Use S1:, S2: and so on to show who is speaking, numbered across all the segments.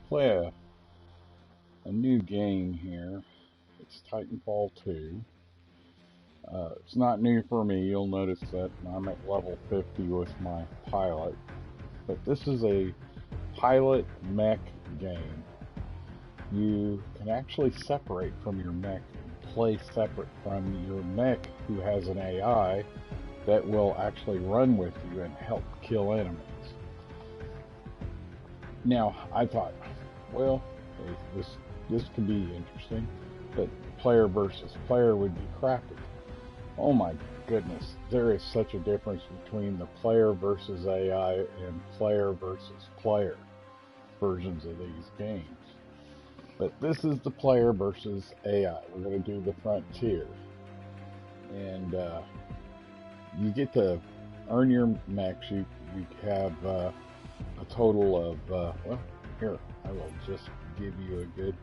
S1: play a new game here. It's Titanfall 2. It's not new for me. You'll notice that I'm at level 50 with my pilot. But this is a pilot mech game. You can actually separate from your mech and play separate from your mech who has an AI that will actually run with you and help kill enemies. Now, I thought, well, hey, this could be interesting, but player versus player would be crappy. Oh my goodness, there is such a difference between the player versus AI and player versus player versions of these games. But this is the player versus AI. We're going to do the frontier. And you get to earn your mechs. You have a total of, well, here, I will just give you a good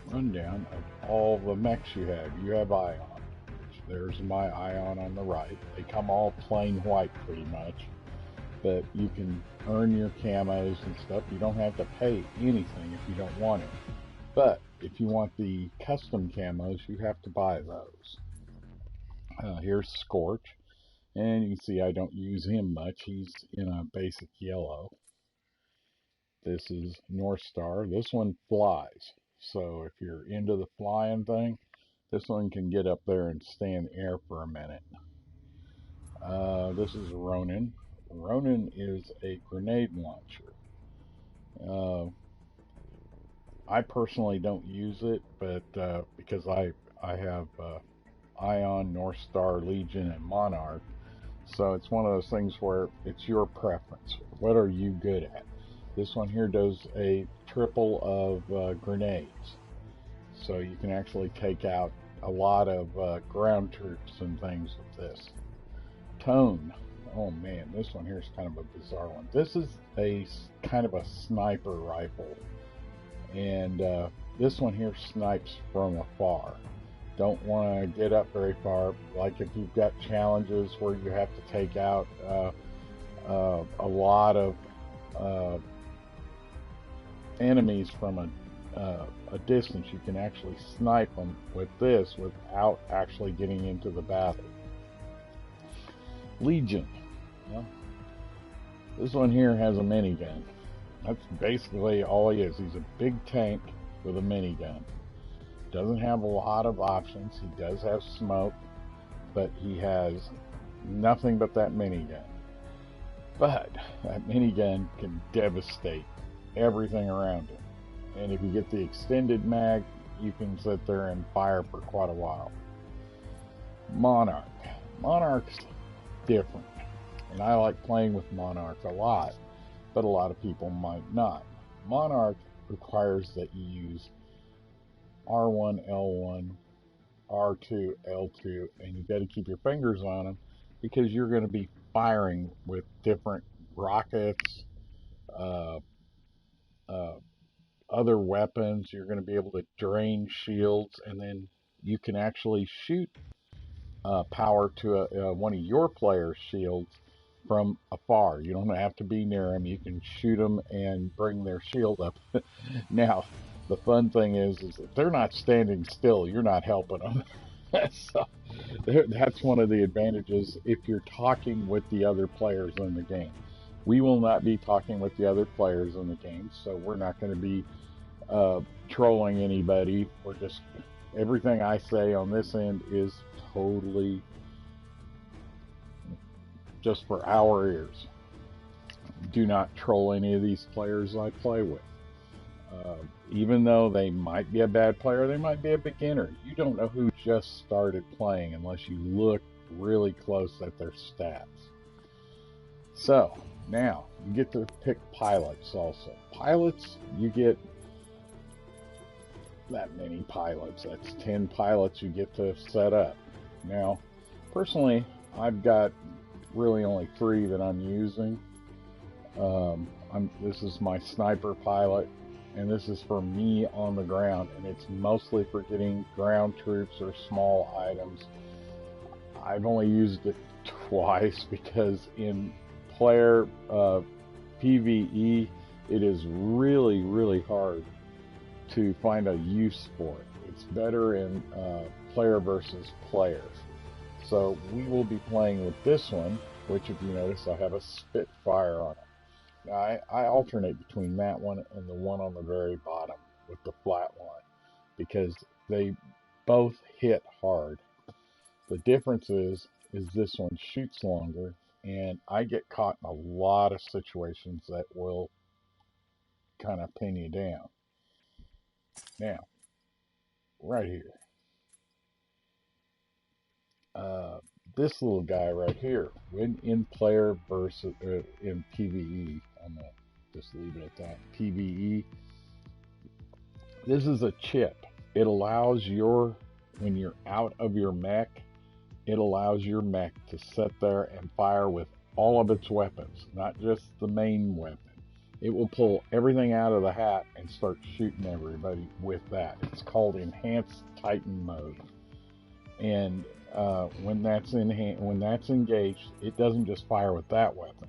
S1: rundown of all the mechs you have. You have Ion. There's my Ion on the right. They come all plain white pretty much. But you can earn your camos and stuff. You don't have to pay anything if you don't want it. But if you want the custom camos, you have to buy those. Here's Scorch. And you can see I don't use him much. He's in a basic yellow. This is North Star. This one flies. So if you're into the flying thing, this one can get up there and stay in the air for a minute. This is Ronin. Ronin is a grenade launcher. I personally don't use it, but because I have Ion, North Star, Legion, and Monarch, so it's one of those things where it's your preference. What are you good at? This one here does a triple of grenades, so you can actually take out a lot of ground troops and things with this. Tone. Oh man, this one here is kind of a bizarre one. This is a kind of a sniper rifle, and this one here snipes from afar. Don't want to get up very far. Like if you've got challenges where you have to take out a lot of enemies from a distance, you can actually snipe them with this without actually getting into the battle. Legion. Well, this one here has a minigun. That's basically all he is. He's a big tank with a minigun. Doesn't have a lot of options. He does have smoke, but he has nothing but that minigun. But that minigun can devastate everything around him. And if you get the extended mag, you can sit there and fire for quite a while. Monarch. Monarch's different. And I like playing with Monarch a lot, but a lot of people might not. Monarch requires that you use R1, L1, R2, L2, and you got to keep your fingers on them because you're going to be firing with different rockets, other weapons. You're going to be able to drain shields, and then you can actually shoot power to one of your players' shields from afar. You don't have to be near them. You can shoot them and bring their shield up. Now, the fun thing is if they're not standing still, you're not helping them. So that's one of the advantages if you're talking with the other players in the game. We will not be talking with the other players in the game, so we're not going to be trolling anybody. We're just, everything I say on this end is totally just for our ears. Do not troll any of these players I play with. Even though they might be a bad player, they might be a beginner. You don't know who just started playing unless you look really close at their stats. So, now, you get to pick pilots also. Pilots, you get that many pilots. That's 10 pilots you get to set up. Now, personally, I've got really only 3 that I'm using. This is my sniper pilot, and this is for me on the ground, and it's mostly for getting ground troops or small items. I've only used it twice because in player PvE, it is really, really hard to find a use for it. It's better in player versus players. So we will be playing with this one, which if you notice, I have a Spitfire on it. Now I alternate between that one and the one on the very bottom with the flat line, because they both hit hard. The difference is this one shoots longer, and I get caught in a lot of situations that will kind of pin you down. Now, right here, this little guy right here, when in player versus in PvE, I'm gonna just leave it at that. PvE, this is a chip. It allows when you're out of your mech, it allows your mech to sit there and fire with all of its weapons, not just the main weapon. It will pull everything out of the hat and start shooting everybody with that. It's called Enhanced Titan Mode. And when that's engaged, it doesn't just fire with that weapon.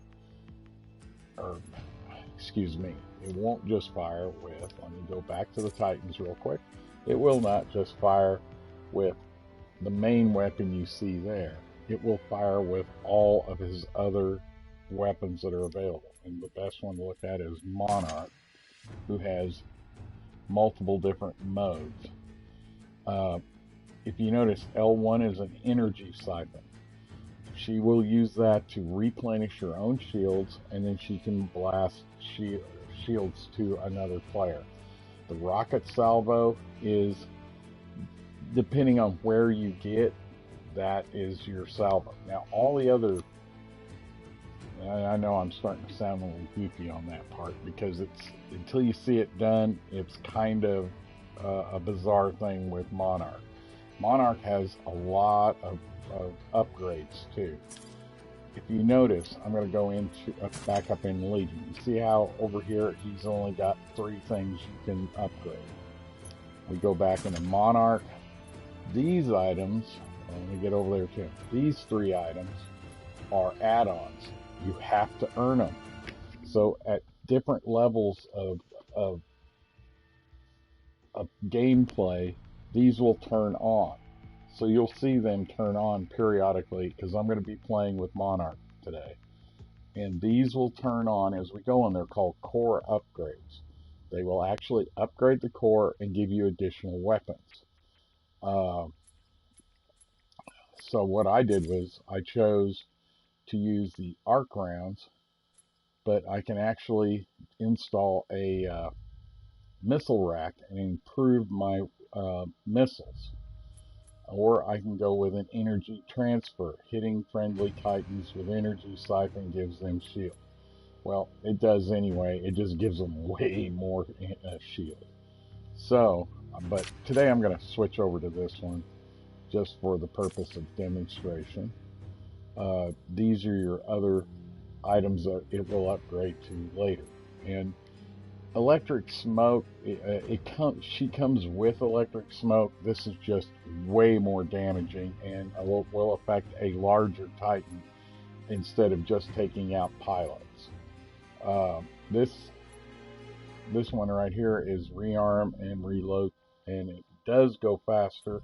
S1: Or, excuse me, it won't just fire with, let me go back to the Titans real quick. It will not just fire with the main weapon you see there. It will fire with all of his other weapons that are available. And the best one to look at is Monarch, who has multiple different modes. If you notice, L1 is an energy siphon. She will use that to replenish her own shields, and then she can blast shields to another player. The rocket salvo is, depending on where you get, that is your salvo. Now, all the other, I know I'm starting to sound a little goofy on that part, because it's, until you see it done, it's kind of a bizarre thing with Monarch. Monarch has a lot of upgrades too. If you notice, I'm going to go into back up in Legion. You see how over here he's only got 3 things you can upgrade. We go back into Monarch. These items, let me get over there too. These 3 items are add-ons. You have to earn them. So at different levels of gameplay, these will turn on. So you'll see them turn on periodically, because I'm going to be playing with Monarch today. And these will turn on as we go, and they're called core upgrades. They will actually upgrade the core and give you additional weapons. So what I did was I chose to use the arc rounds, but I can actually install a missile rack and improve my missiles. Or I can go with an energy transfer. Hitting friendly Titans with energy siphon gives them shield. Well, it does anyway. It just gives them way more shield. So, but today I'm going to switch over to this one just for the purpose of demonstration. These are your other items that it will upgrade to later. And electric smoke, she comes with electric smoke. This is just way more damaging, and will affect a larger Titan instead of just taking out pilots. This one right here is rearm and reload, and it does go faster,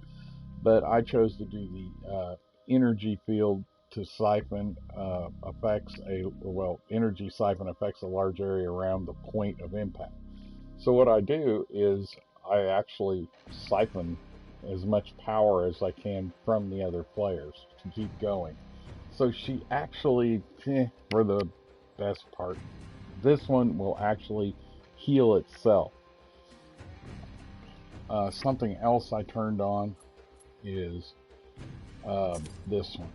S1: but I chose to do the energy field to siphon energy siphon affects a large area around the point of impact. So what I do is I actually siphon as much power as I can from the other players to keep going. So she actually, for the best part, this one will actually heal itself. Something else I turned on is this one.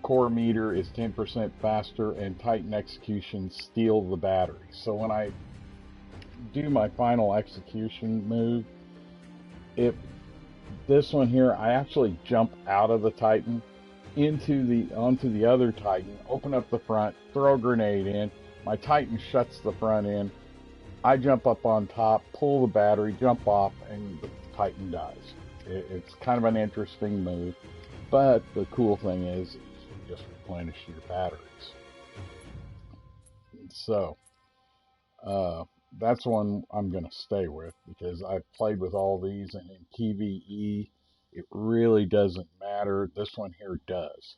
S1: Core meter is 10% faster, and Titan execution steal the battery. So when I do my final execution move, this one here, I actually jump out of the Titan onto the other Titan, open up the front, throw a grenade in. My Titan shuts the front end. I jump up on top, pull the battery, jump off, and the Titan dies. It's kind of an interesting move, but the cool thing is just replenish your batteries. So that's one I'm going to stay with, because I've played with all these, and in PvE, it really doesn't matter. This one here does,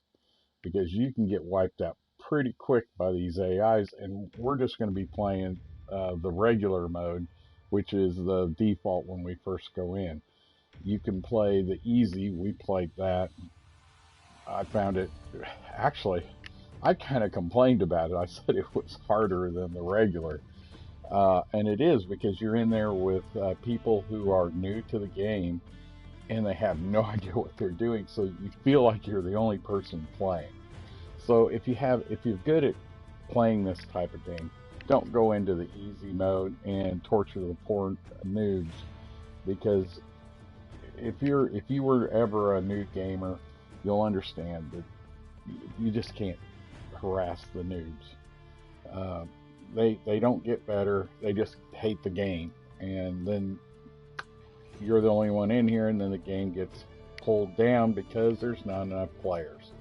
S1: because you can get wiped out pretty quick by these AIs, and we're just going to be playing the regular mode, which is the default when we first go in. You can play the easy. We played that. I found it, actually, I kind of complained about it. I said it was harder than the regular. And it is, because you're in there with people who are new to the game, and they have no idea what they're doing, so you feel like you're the only person playing. So if you're good at playing this type of game, don't go into the easy mode and torture the poor noobs, because if you were ever a new gamer, you'll understand that you just can't harass the noobs. They don't get better. They just hate the game, and then you're the only one in here, and then the game gets pulled down because there's not enough players.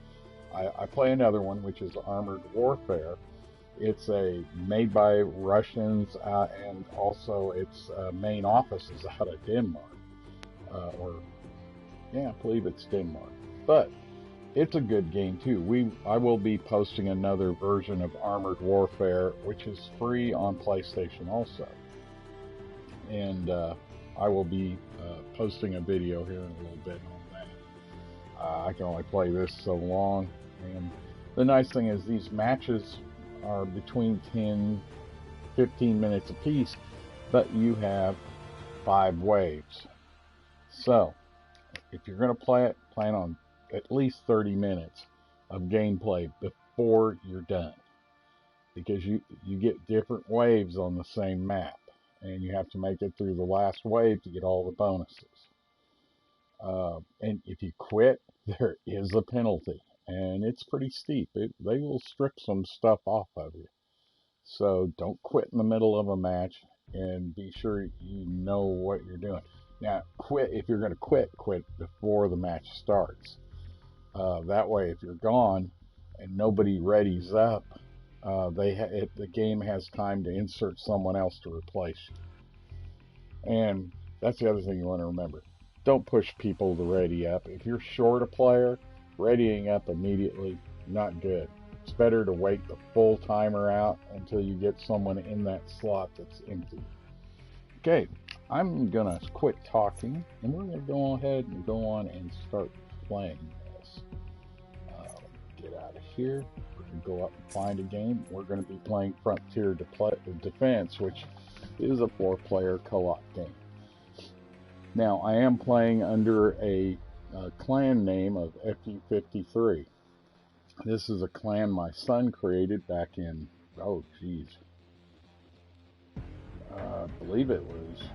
S1: I play another one, which is Armored Warfare. It's made by Russians, and also its main office is out of Denmark, I believe it's Denmark. But it's a good game too. I will be posting another version of Armored Warfare, which is free on PlayStation also, and I will be posting a video here in a little bit on that. I can only play this so long, and the nice thing is these matches are between 10-15 minutes apiece, but you have 5 waves. So if you're going to play it, plan on at least 30 minutes of gameplay before you're done, because you get different waves on the same map, and you have to make it through the last wave to get all the bonuses. And if you quit, there is a penalty, and it's pretty steep. They will strip some stuff off of you. So don't quit in the middle of a match, and be sure you know what you're doing. Now, if you're going to quit before the match starts. That way, if you're gone and nobody readies up, the game has time to insert someone else to replace you. And that's the other thing you want to remember. Don't push people to ready up. If you're short a player, readying up immediately, not good. It's better to wait the full timer out until you get someone in that slot that's empty. Okay, I'm going to quit talking, and we're going to go ahead and go on and start playing this. Get out of here. We can go up and find a game. We're going to be playing Frontier Defense, which is a 4-player co-op game. Now, I am playing under a clan name of FU53. This is a clan my son created back in, I believe it was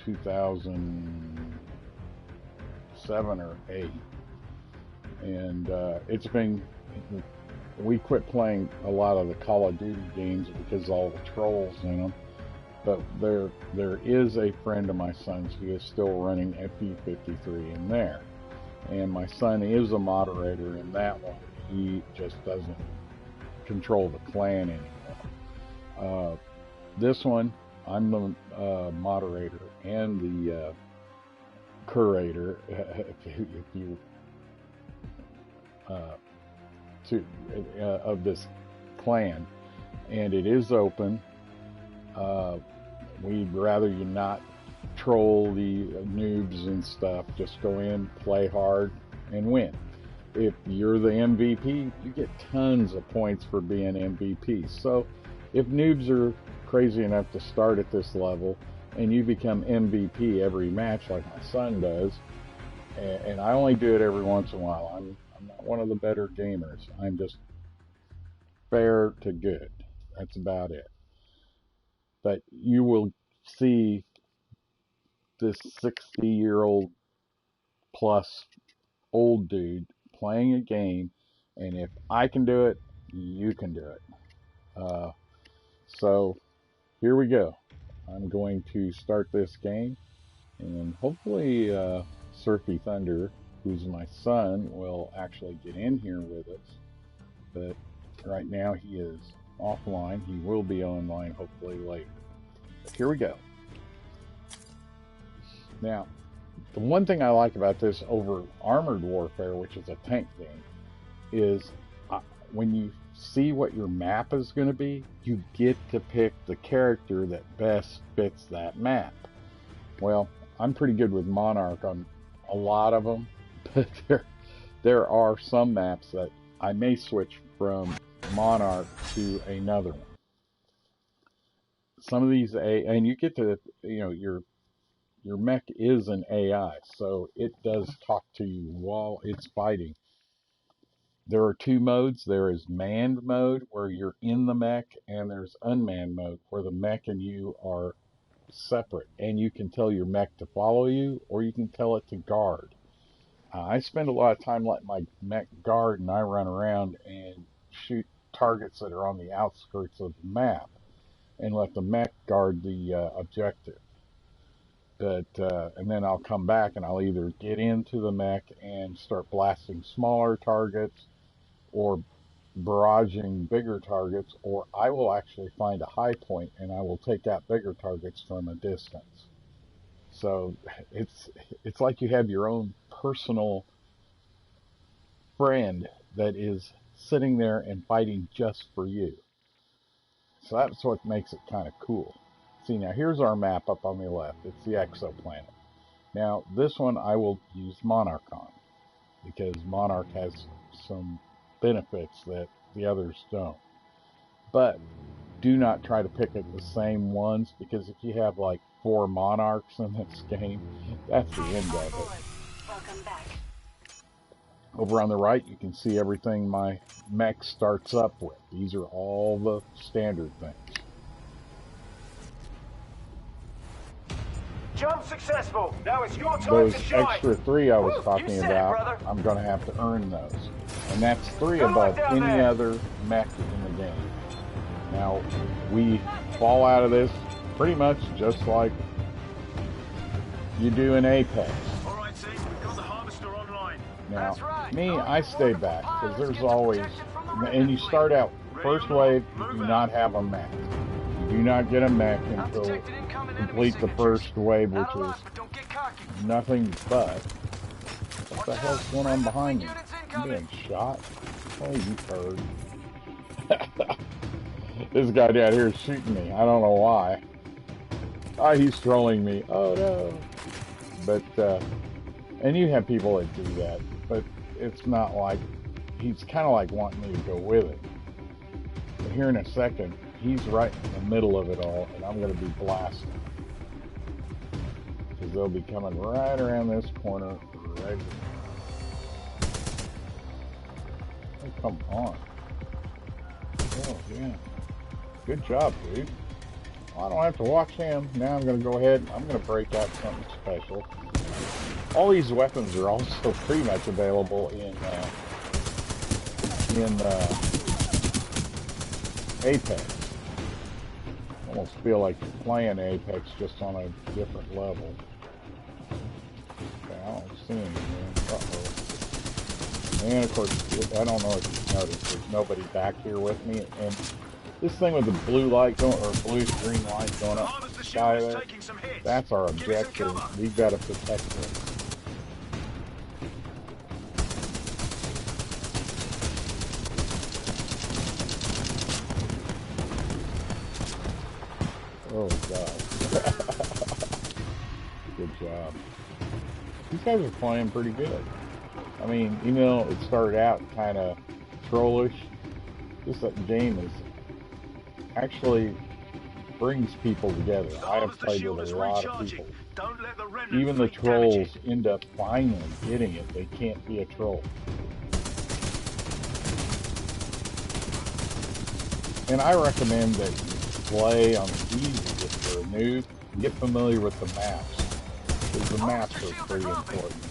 S1: 2007 or 8. And we quit playing a lot of the Call of Duty games because of all the trolls in them. But there is a friend of my son's who is still running FU53 in there. And my son is a moderator in that one. He just doesn't control the clan anymore. This one, I'm the moderator and the curator, of this clan, and it is open. We'd rather you not troll the noobs and stuff. Just go in, play hard, and win. If you're the MVP, you get tons of points for being MVP. So if noobs are crazy enough to start at this level and you become MVP every match like my son does, and I only do it every once in a while. I'm not one of the better gamers. I'm just fair to good. That's about it. But you will see this 60-year-old plus old dude playing a game, and if I can do it, you can do it. So here we go. I'm going to start this game, and hopefully Surfy Thunder, who's my son, will actually get in here with us. But Right now he is offline. He will be online hopefully later. But here we go. Now, the one thing I like about this over Armored Warfare, which is a tank game, is when you see what your map is going to be, you get to pick the character that best fits that map. Well, I'm pretty good with Monarch on a lot of them, but there are some maps that I may switch from Monarch to another one. Some of these, and you get to, you know, your mech is an AI, so it does talk to you while it's fighting. There are two modes. There is manned mode, where you're in the mech, and there's unmanned mode, where the mech and you are separate, and you can tell your mech to follow you, or you can tell it to guard. I spend a lot of time letting my mech guard, and I run around and shoot targets that are on the outskirts of the map, and let the mech guard the objective. But and then I'll come back and I'll either get into the mech and start blasting smaller targets, or barraging bigger targets, or I will actually find a high point and I will take out bigger targets from a distance. So it's like you have your own personal friend that is sitting there and fighting just for you. So that's what makes it kind of cool. See, now here's our map up on the left. It's the exoplanet. Now this one I will use Monarch on, because Monarch has some benefits that the others don't. But do not try to pick the same ones, because if you have like 4 Monarchs in this game, that's the end of it.
S2: Welcome back.
S1: Over on the right, you can see everything my mech starts up with. These are all the standard things.
S3: Jump successful. Now it's your time
S1: Those
S3: to shine.
S1: extra 3 I was talking
S3: you said
S1: about,
S3: it, brother.
S1: I'm going to have to earn those. And that's 3
S3: Good luck
S1: above
S3: down
S1: any
S3: there.
S1: other mech in the game. Now, we fall out of this pretty much just like you do in Apex.
S3: All right, team, we've got the harvester online.
S1: Now,
S2: That's right.
S1: me,
S2: All
S1: I
S2: you
S1: stay
S2: wonderful
S1: back, because
S2: pilots
S1: there's
S2: get
S1: always,
S2: protection from the
S1: and you
S2: Red
S1: start out,
S3: Ready
S1: first
S3: or not,
S1: wave, you
S3: move
S1: do
S3: out.
S1: not have a mech. You do not get a mech
S2: I've
S1: until
S2: detected incoming enemy
S1: complete the
S2: signatures.
S1: first wave, which
S2: Out of
S1: is
S2: luck, but don't get cocky.
S1: nothing but. What the
S2: Watch
S1: hell's
S2: out.
S1: going on
S2: Friendly
S1: behind me?
S2: units
S1: I'm
S2: incoming.
S1: being shot. Oh, you turd. This guy down here is shooting me. I don't know why. Oh, he's trolling me. Oh no. But, and you have people that do that, but it's not like, he's kind of like wanting me to go with it. But here in a second, he's right in the middle of it all, and I'm going to be blasting. Because they'll be coming right around this corner, right here. Oh, come on. Oh, yeah. Good job, dude. Well, I don't have to watch him. Now I'm going to go ahead, I'm going to break out something special. All these weapons are also pretty much available in Apex. I almost feel like you're playing Apex just on a different level. Okay, I don't see anything. Uh-oh. And of course, I don't know if you've noticed, there's nobody back here with me. And this thing with the blue light going, or blue-green light going up in the sky there, that's our objective. We've got to protect it. Oh, God. Good job. These guys are playing pretty good. I mean, you know, it started out kind of trollish. This game is actually brings people together. I have played with a lot of people. Even the trolls end up finally getting it. They can't be a troll. And I recommend that you play on the easy if you're a noob. Get familiar with the maps, because the maps are pretty important.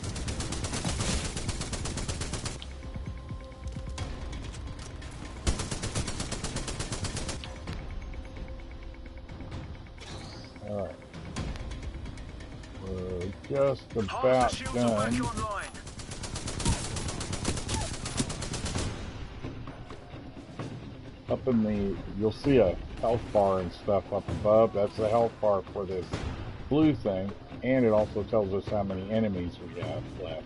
S1: Alright. We're just about done. up in the, you'll see a health bar and stuff up above. That's the health bar for this blue thing, and it also tells us how many enemies we have left.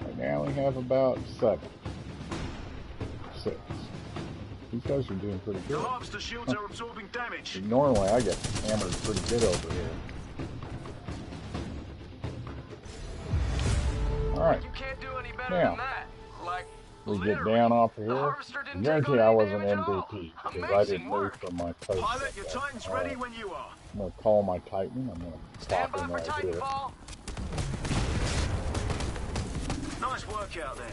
S1: Right now we have about 6. These guys are doing pretty
S3: The
S1: good.
S3: harvester shields are absorbing damage.
S1: Normally I get hammered pretty good over here. Alright,
S2: You can't do any better
S1: now
S2: than that. Like,
S1: we get
S2: literally,
S1: down off of
S2: the
S1: here.
S2: harvester
S1: I
S2: didn't
S1: guarantee
S2: take
S1: I
S2: on
S1: was
S2: any
S1: an
S2: damage at all.
S1: MVP because I
S2: Amazing
S1: didn't move
S2: work.
S1: from my post.
S3: Pilot, your Titan's ready when you are.
S1: I'm going to call my Titan. I'm going to
S2: Stand
S1: pop
S2: by
S1: him
S2: for
S1: right here.
S2: Titanfall.
S3: Nice work out there.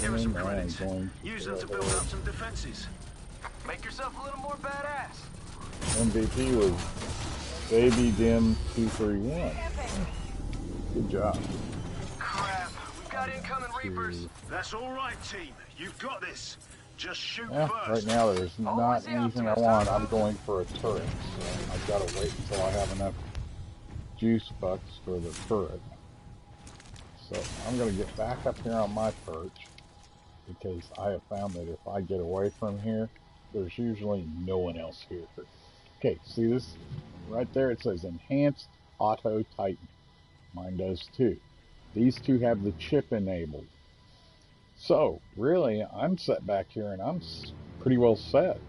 S3: Here are some credits. Use them to build up some defenses.
S2: Make yourself a little more badass.
S1: MVP was Baby Dim 231. Good job.
S2: Crap, we've got incoming Reapers.
S3: That's all right, team. You've got this. Just shoot
S1: Yeah,
S3: first.
S1: right now there's not
S2: Always the
S1: anything I
S2: optimist,
S1: want.
S2: huh?
S1: I'm going for a turret, so I've got to wait until I have enough juice bucks for the turret. So I'm going to get back up here on my perch because I have found that if I get away from here, there's usually no one else here. Okay, see this right there? It says Enhanced Auto Titan. Mine does too. These two have the chip enabled. So, really, I'm set back here and I'm pretty well set.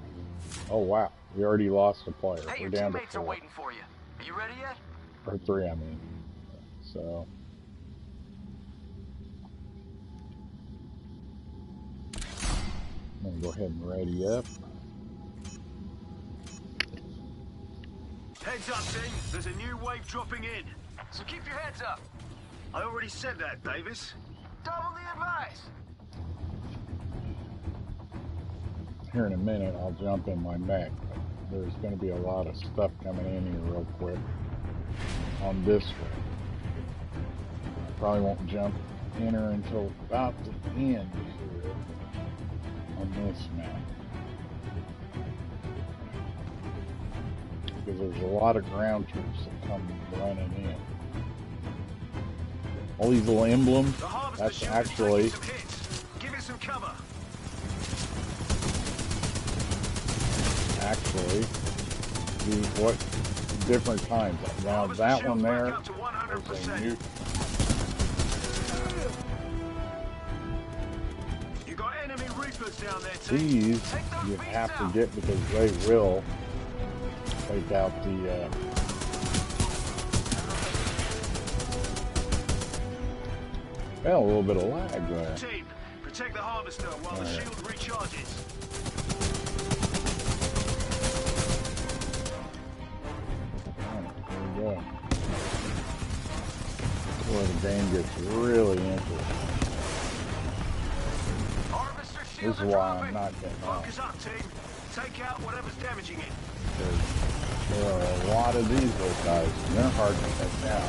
S1: Oh, wow. We already lost a player.
S2: Hey,
S1: We're
S2: your
S1: down to
S2: teammates are
S1: 4.
S2: waiting for you. Are you ready yet?
S1: Or 3, I mean. So... I'm going to go ahead and ready up.
S3: Heads up, team. There's a new wave dropping in.
S2: So keep your heads up.
S3: I already said that, Davis.
S2: Double the advice.
S1: Here in a minute, I'll jump in my mech. There's going to be a lot of stuff coming in here real quick on this one. I probably won't jump in her until about the end here on this map. Because there's a lot of ground troops that come running in. All these little emblems,
S3: The harvester
S1: that's
S3: shield is
S1: actually...
S3: taking some hits. Give it some cover.
S1: Actually the what different times. Now that one there is a new.
S3: You got enemy reapers down there, team.
S1: These you have to get because they will take out the well, a little bit of lag there.
S3: Team, protect the harvester while the shield recharges.
S1: There we go. Where the game gets really interesting.
S2: Harvester
S1: This
S2: shields
S1: is
S2: are
S1: why
S2: dropping.
S1: I'm not getting off.
S3: Focus up, team. Take out whatever's damaging it.
S1: There are a lot of these little guys, and they're hard to take down.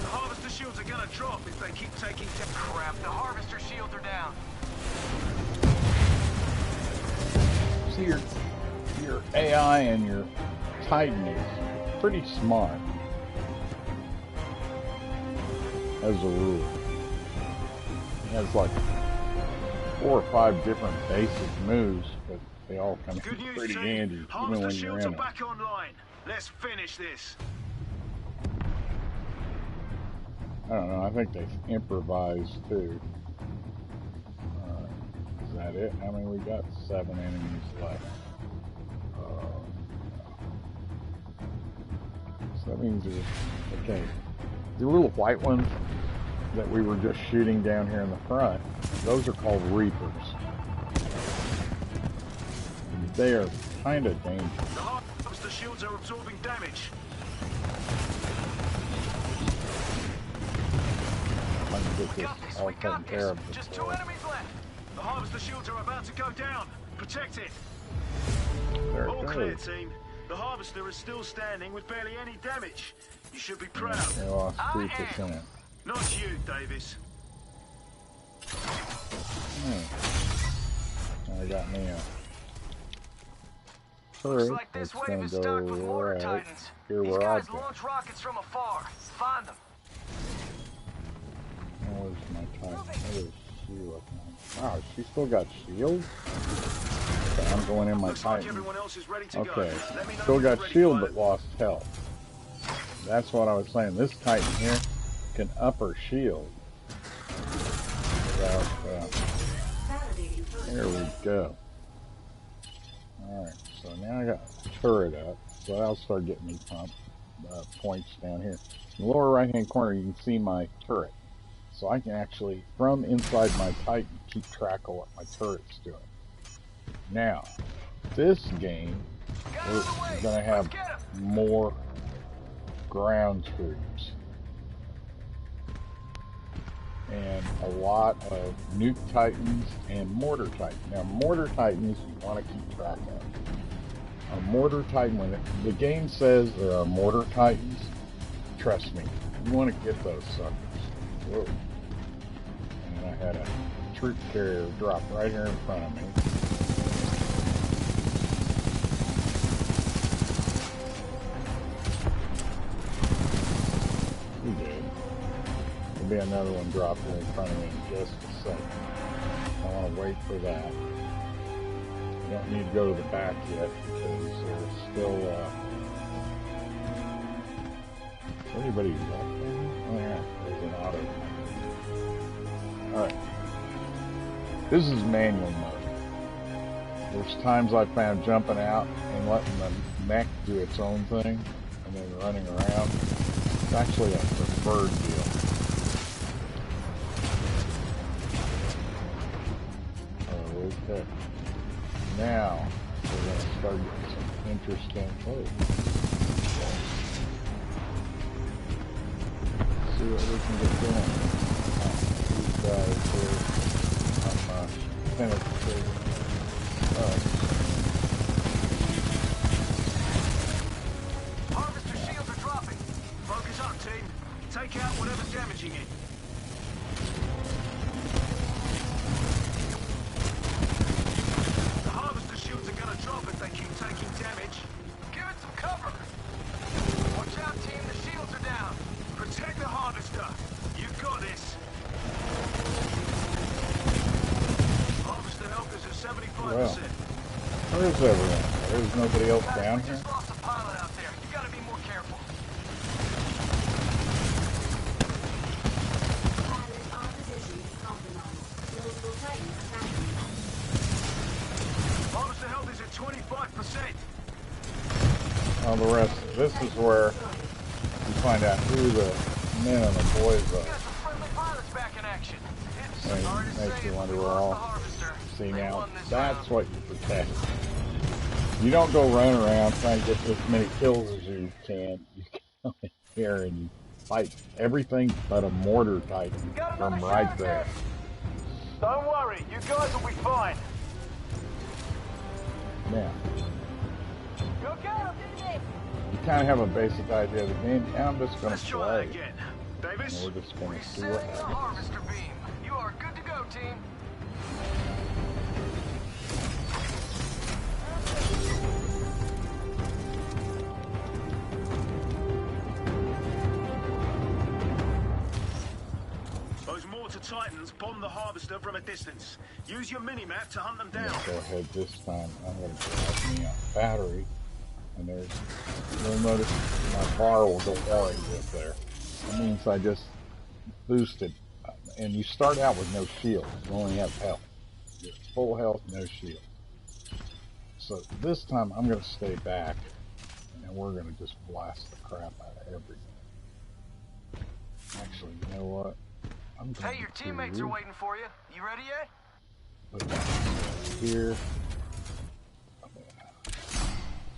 S3: The harvester shields are gonna drop if they keep taking
S2: Crap, the harvester shields are down.
S1: See, your AI and your Titan is pretty smart, as a rule. It has like 4 or 5 different basic moves, but they all come
S3: Good
S1: in
S3: news,
S1: pretty
S3: team.
S1: handy, even
S3: Harvester
S1: when you're
S3: shields
S1: in
S3: are
S1: them.
S3: back online. Let's finish this.
S1: I don't know, I think they've improvised too. Is that it? How many we got? 7 enemies left. So that means there's, okay, the little white ones that we were just shooting down here in the front, those are called Reapers. They are kind of dangerous.
S3: The harvester shields are absorbing damage.
S1: I can get
S2: We got
S1: this
S2: this,
S1: all
S2: we
S1: taken
S2: got
S1: care
S2: this.
S1: of
S2: Just 2
S1: before.
S2: enemies left.
S3: The harvester shields are about to go down. Protect it.
S1: There
S3: All
S1: it
S3: clear,
S1: goes.
S3: team. The harvester is still standing with barely any damage. You should be proud.
S1: They lost
S2: I
S1: 3%.
S3: Not you, Davis.
S1: I got me a
S2: Looks
S1: turret
S2: like this
S1: that's
S2: wave
S1: going
S2: is
S1: to go
S2: stocked with mortar
S1: right
S2: titans.
S1: here
S2: These
S1: where I've
S2: guys
S1: got.
S2: launch rockets from afar. Find them.
S1: Where's my Titan? There's she looking like? Wow, she still got shield? Okay, I'm going in my Titan. Okay, still got shield but lost health. That's what I was saying. This Titan here can up her shield. Without, there we go. Alright, so now I got turret up, so that'll start getting me points down here. In the lower right hand corner you can see my turret. So I can actually, from inside my Titan, keep track of what my turret's doing. Now, this game, we're going to have more ground troops. And a lot of nuke Titans and mortar Titans. Now, mortar Titans you want to keep track of. A mortar Titan, when the game says there are mortar Titans, trust me, you want to get those suckers. Whoa. And I had a troop carrier drop right here in front of me. We did. There'll be another one drop here in front of me in just a second. I want to wait for that. You don't need to go to the back yet because there's still, is there anybody left there? Oh yeah, there's an auto. Alright. This is manual mode. There's times I found jumping out and letting the mech do its own thing and then running around. It's actually a preferred deal. Okay. Now we're going to start getting some interesting. See what we can get going. These guys here, I'm penetrating.
S3: Harvester shields are dropping. Focus up, team. Take out whatever's damaging it. The harvester shields are gonna drop if they keep taking damage.
S2: Give it some cover. Watch out, team. The shields are down.
S3: Protect the harvester. You've got this. Harvester health is at 75%.
S1: Well, where's everyone? There's nobody else down
S2: We
S1: here?
S2: just lost a pilot out there. You gotta be more careful.
S3: Harvester health is at 25%.
S1: All the rest, this is where you find out who the men and the boys
S2: We
S1: are.
S2: got some friendly pilots back in action. It's
S1: And
S2: hard to
S1: makes
S2: say
S1: you
S2: if
S1: wonder
S2: we
S1: where
S2: lost
S1: all.
S2: the harvester.
S1: See
S2: They
S1: now,
S2: won this
S1: that's
S2: round.
S1: what you protect. You don't go running around trying to get as many kills as you can. You come in here and you fight everything but a mortar Titan
S2: Got
S1: from
S2: another
S1: right
S2: shot,
S1: there.
S2: Don't worry, you guys will be fine.
S1: Now,
S2: Go get him!
S1: you kind of have a basic idea of the game. Now I'm just going
S3: Let's
S1: to
S3: try that
S1: play.
S3: again.
S1: And
S3: Davis?
S1: we're just going to see what
S2: Resetting the
S1: happens.
S2: harvester beam. You are good to go, team.
S3: Those mortar titans bomb the harvester from a distance. Use your mini-map to hunt them
S1: I'm
S3: down.
S1: going to go ahead this time. I'm going to grab me a battery. And there's, you'll notice my bar will go orange up there. That means I just boosted. And you start out with no shield. You only have health. You're full health, no shield. So this time I'm going to stay back. And we're going to just blast the crap out of everything. Actually, you know what? I'm going
S2: Hey, your teammates are waiting for you. You ready yet?
S1: Put that here.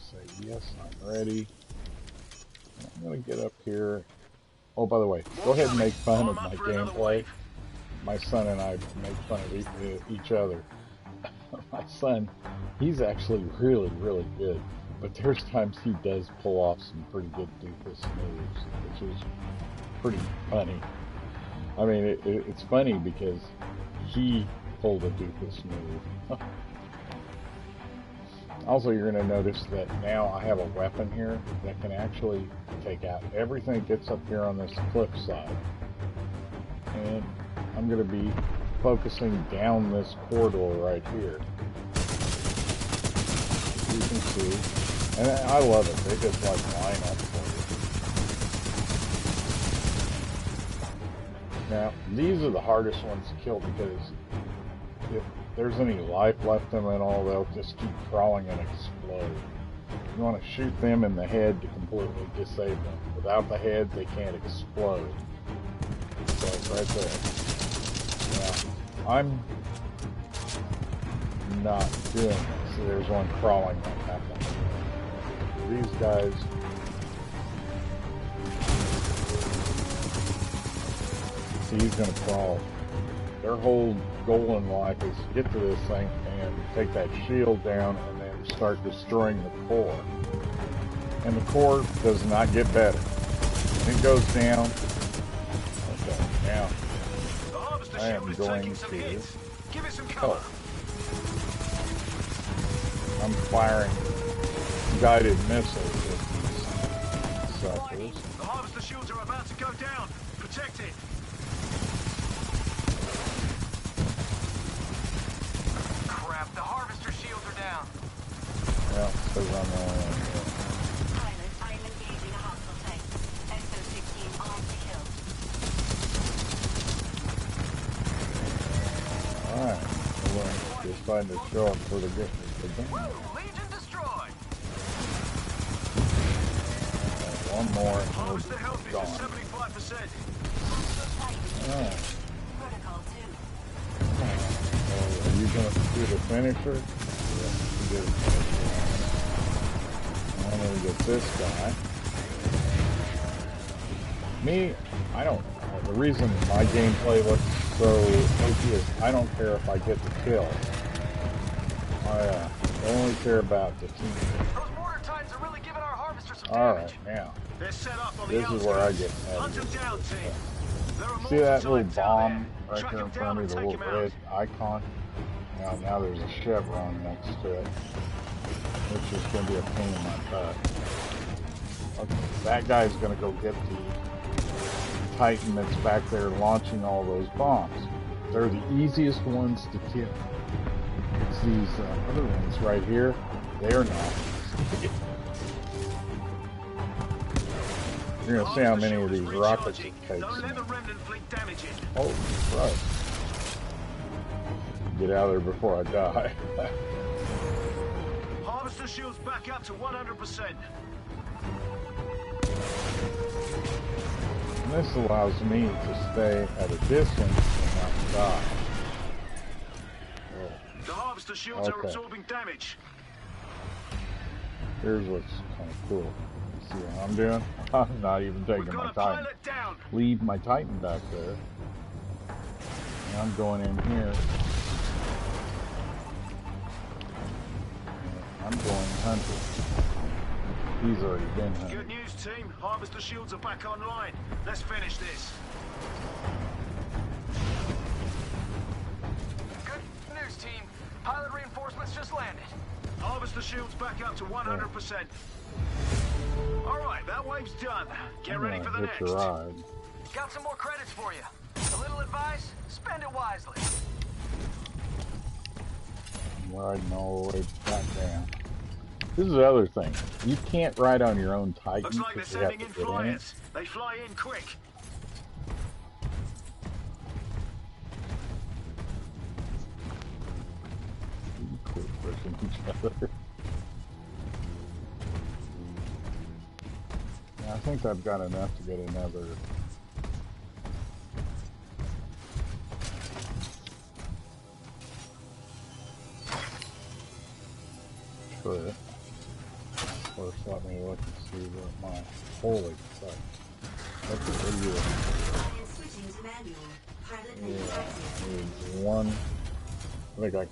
S1: Say yes, I'm ready. I'm going to get up here. Oh, by the way, go ahead and make fun of my gameplay. My son and I make fun of each other. My son, he's actually really, really good. But there's times he does pull off some pretty good doofus moves, which is pretty funny. I mean, it's funny because he pulled a doofus move. Also, you're going to notice that now I have a weapon here that can actually take out everything that gets up here on this cliff side. And I'm going to be focusing down this corridor right here. You can see, and I love it. They just like line up for you. Now, these are the hardest ones to kill because if there's any life left in them at all, they'll just keep crawling and explode. You want to shoot them in the head to completely disable them. Without the head, they can't explode. So it's right there. Now, I'm not doing this. See, there's one crawling right back up. These guys, see, he's going to crawl. Their whole goal in life is to get to this thing and take that shield down and then start destroying the core. And the core does not get better. It goes down. Okay, now I am going to... Oh. I'm firing guided missiles at these suckers.
S3: The harvester shields are about to go down. Protect it.
S2: Crap, the harvester shields are down.
S1: Well, because I'm the only one here.
S4: Pilot, I am engaging a hostile tank. XO-16 on the hill.
S1: Alright, we're just trying to show up for the game.
S2: Legion destroyed.
S1: One more and
S3: Harvester
S1: we're
S3: health is
S1: gone.
S3: at 75%.
S1: Alright.
S4: Protocol 2.
S1: So are you going to do the finisher? Yes, you did the finisher. I'm going to get this guy. Me, I don't know. The reason my gameplay looks so OP is I don't care if I get the kill. I only care about the team.
S2: Those mortar titans are really giving our harvester some
S1: Alright,
S2: damage.
S1: now.
S3: They're set up on the
S1: This is where I get
S3: Hunt them down, team. There are
S1: See that little
S3: mortar titans out
S1: bomb
S3: there.
S1: right
S3: Track
S1: there in
S3: them
S1: front
S3: down
S1: of me,
S3: and
S1: the
S3: take
S1: little
S3: them out.
S1: red icon? Now there's a chevron next to it, which is going to be a pain in my butt. Okay, that guy's going to go get the Titan that's back there launching all those bombs. They're the easiest ones to kill. It's these other ones right here. They're not. You're going to see how many of these rockets it takes.
S3: Don't let the remnant fleet damage it.
S1: Oh, Christ. Get out of there before I die.
S3: Harvester shields back up to 100%.
S1: And this allows me to stay at a distance and not die.
S3: The harvester shields are
S1: Okay.
S3: absorbing damage.
S1: Here's what's kind of cool. See what I'm doing? I'm not even
S3: We've
S1: taking my
S3: got a
S1: Titan.
S3: pilot down.
S1: Leave my Titan back there. And I'm going in here. I'm going hunting. He's already been hunting.
S3: Good news, team. Harvester shields are back online. Let's finish this.
S2: Good news, team. Pilot reinforcements just landed.
S3: Harvester shields back up to 100%. All right, that wave's done. Get ready for the
S1: Hit
S3: next.
S1: the ride.
S2: Got some more credits for you. A little advice, spend it wisely.
S1: I'm riding all the way back down. This is the other thing. You can't ride on your own Titan
S3: Looks like they're
S1: because you have
S3: sending
S1: to
S3: in
S1: get in it.
S3: flyers. They fly in quick.
S1: You quit pushing each other. Yeah, I think I've got enough to get another. Turret. First, let me look and see what my holy fuck. What's it? What are you?
S4: I am switching to manual. Pilot
S1: Yeah,
S4: needs
S1: I
S4: access.
S1: need one. I think I can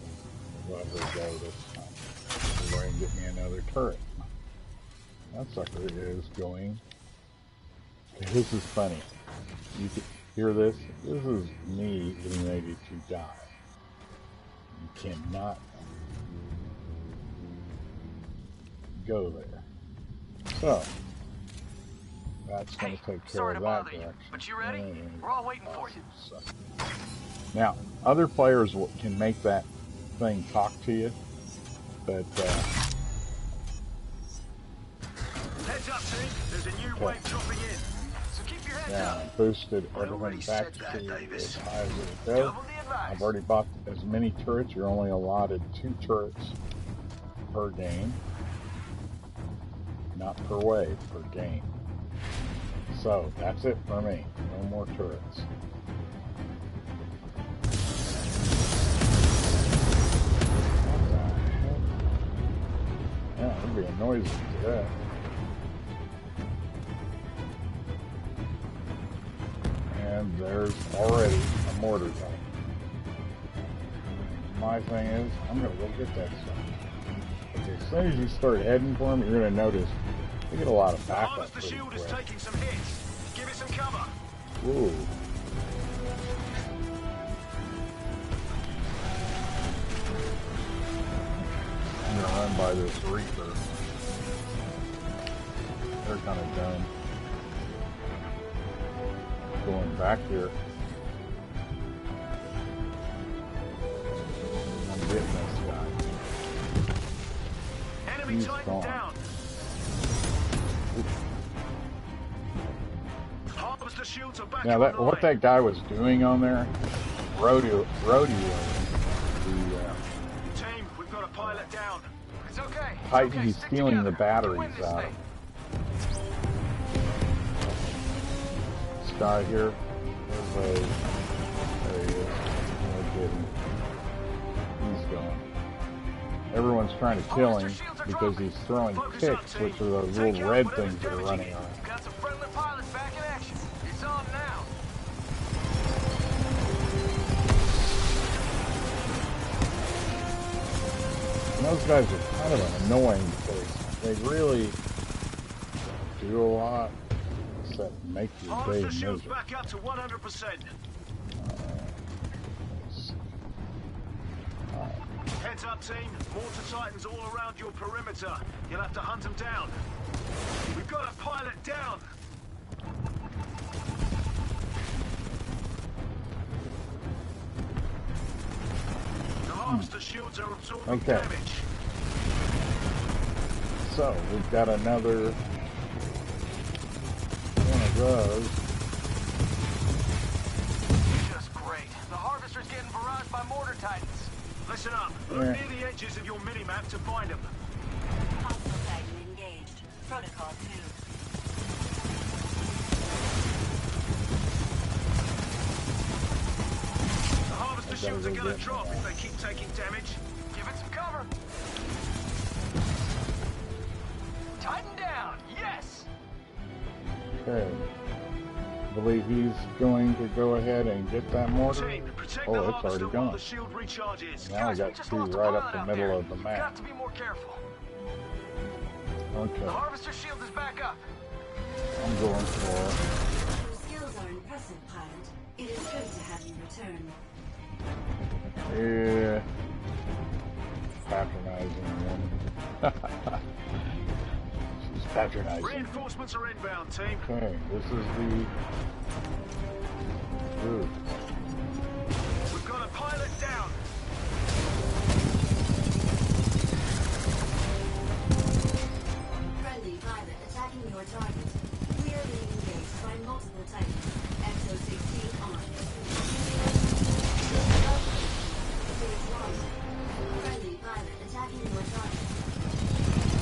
S1: let her go this time. Go and get me another turret. That sucker is going. This is funny. You can hear this? This is me getting ready to die. You cannot go there. So, that's going
S2: Hey,
S1: to take care
S2: sorry
S1: of
S2: to
S1: that
S2: bother you,
S1: direction.
S2: but you ready?
S1: And
S2: We're all waiting for you.
S1: Now, Other players can make that thing talk to you, but
S3: Heads up, team. There's a new wave dropping in. So keep your heads up.
S1: Boosted
S3: I already
S1: everything back
S3: said
S1: to
S3: that, Davis.
S1: as high as it'll go.
S2: Double the advice.
S1: I've already bought as many turrets. You're only allotted 2 turrets per game, not per wave, per game. So that's it for me. No more turrets. Yeah, it'd be a noisy to that. And there's already a mortar tank. My thing is, I'm gonna go get that stuff. Okay, as soon as you start heading for them, you're gonna notice you get a lot of backup
S3: The
S1: pretty
S3: shield is
S1: quick.
S3: taking some hits. Give it some cover.
S1: Ooh. I'm gonna run by this Reaper. They're kind of done. Going back here. I'm getting this guy.
S3: Enemy
S1: He's
S3: Titan
S1: gone.
S3: down. Harvester shields are back
S1: Now that
S3: online.
S1: what that guy was doing on there, rodeo
S3: Team, we've got a pilot down.
S2: It's okay. It's
S1: Titan,
S2: okay.
S1: he's
S2: Stick
S1: stealing
S2: together.
S1: the batteries
S2: We can win this
S1: out.
S2: thing.
S1: This guy here, there he is. No kidding. He's gone. Everyone's trying to kill him because he's throwing kicks, which are those little red things that are running around.
S2: Got some friendly pilots back in action. It's on now.
S1: And those guys are kind of annoying because they really do a lot except make your day
S3: Harvester shields
S1: miserable.
S3: back up to 100%. Heads up, team. Mortar Titans all around your perimeter. You'll have to hunt them down. We've got a pilot down. The harvester shields are absorbing
S1: Okay.
S3: damage.
S1: So, we've got another one of those.
S2: Just great. The harvester's getting barraged by mortar titans.
S3: Listen up. Look near the edges of your minimap to find them.
S4: Hostile Titan engaged. Protocol 2.
S3: The harvester shields are gonna drop if they keep taking damage.
S2: Give it some cover. Titan down. Yes.
S1: Okay. I believe he's going to go ahead and get that mortar.
S3: Team, protect
S1: Oh,
S3: the
S1: it's
S3: harvester
S1: already
S3: while
S1: gone.
S3: the shield recharges.
S1: Now we
S2: Guys,
S1: got
S2: just
S1: 2
S2: lost a
S1: right
S2: pilot
S1: up the
S2: out
S1: middle
S2: there.
S1: of the
S2: Got
S1: map.
S2: to be more careful.
S1: Okay.
S2: The harvester shield is back up.
S1: I'm going for
S4: Your skills are impressive, pilot. It is good to have you return.
S1: yeah, patronizing woman. She's patronizing.
S3: Reinforcements are inbound, team.
S1: Okay, this is the group.
S3: We've got a pilot down.
S4: Friendly pilot attacking your target. We are being engaged by multiple Titans. XO-16 on. Phase 1. Friendly pilot attacking your target.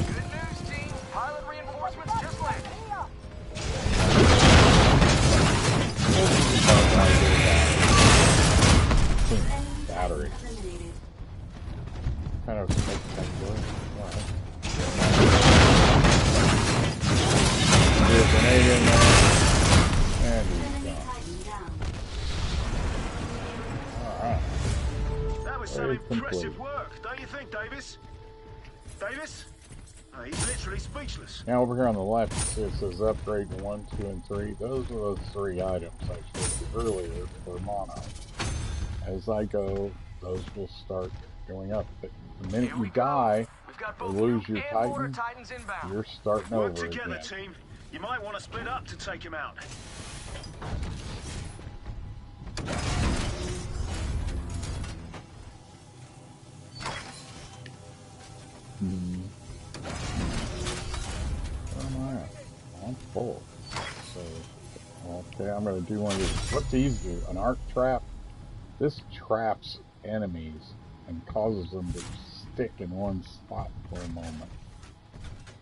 S2: Good news, team. Pilot reinforcements just landed.
S1: Battery.
S4: Eliminated.
S1: Kind of spectacular. Alright. There's a grenade in there. And he's
S4: Enemy
S1: gone.
S4: Titan down.
S1: Alright.
S3: That was some
S1: Very
S3: impressive
S1: complete.
S3: work, don't you think, Davis? Davis? Oh, he's literally speechless.
S1: Now over here on the left, it says upgrade 1, 2, and 3. Those are those 3 items I showed you earlier for mono. As I go, those will start going up. But the minute
S2: Here
S1: you
S2: we go.
S1: die
S2: We've got
S1: or
S2: both
S1: lose
S2: you
S1: your
S2: and mortar
S1: Titan,
S2: titans inbound.
S1: you're starting
S3: Work
S1: over
S3: together,
S1: again.
S3: team. You might want to split up to take him out.
S1: Where am I at? I'm full. So, okay, I'm going to do one of these. What these do? An arc trap. This traps enemies and causes them to stick in one spot for a moment.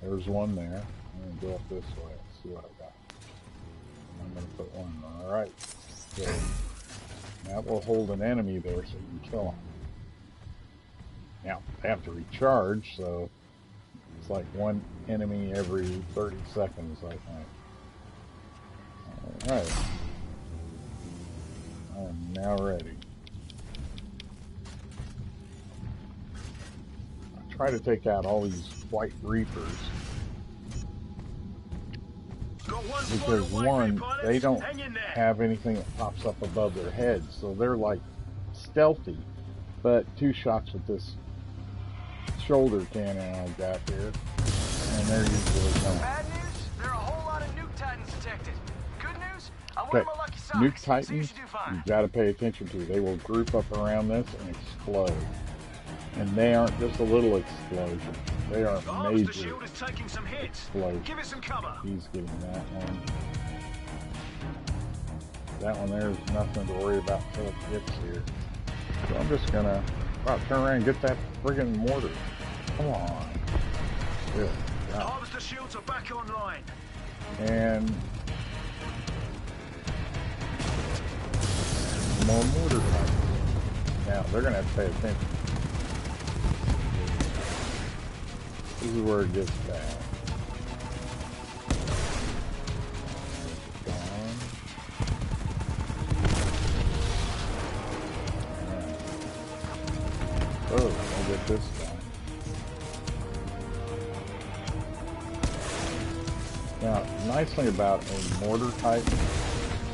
S1: There's one there. I'm going to go up this way. Let's see what I got. I'm going to put one. Alright. So, that will hold an enemy there so you can kill them. Now, they have to recharge, so it's like one enemy every 30 seconds, I think. Alright. I am now ready. I try to take out all these white reapers. Because one, they don't have anything that pops up above their heads, so they're like stealthy. But 2 shots with this shoulder cannon I've got here, and they're usually gone.
S2: Bad news? There are a whole lot of nuke titans detected. Good news? I
S1: Okay,
S2: won my lucky socks.
S1: nuke
S2: So
S1: titans,
S2: you should do fine.
S1: you've got to pay attention to. They will group up around this and explode. And they aren't just a little explosion. They are major explosions.
S3: Give it some cover.
S1: He's getting that one. That one there is nothing to worry about until it gets here. So I'm just gonna turn around and get that friggin' mortar. Come on. Good.
S3: Harvester shields are back online.
S1: And more mortar types. Now they're gonna have to pay attention. This is where it gets bad. Gone. Oh, I'll get this guy. Now, the nice thing about a mortar titan,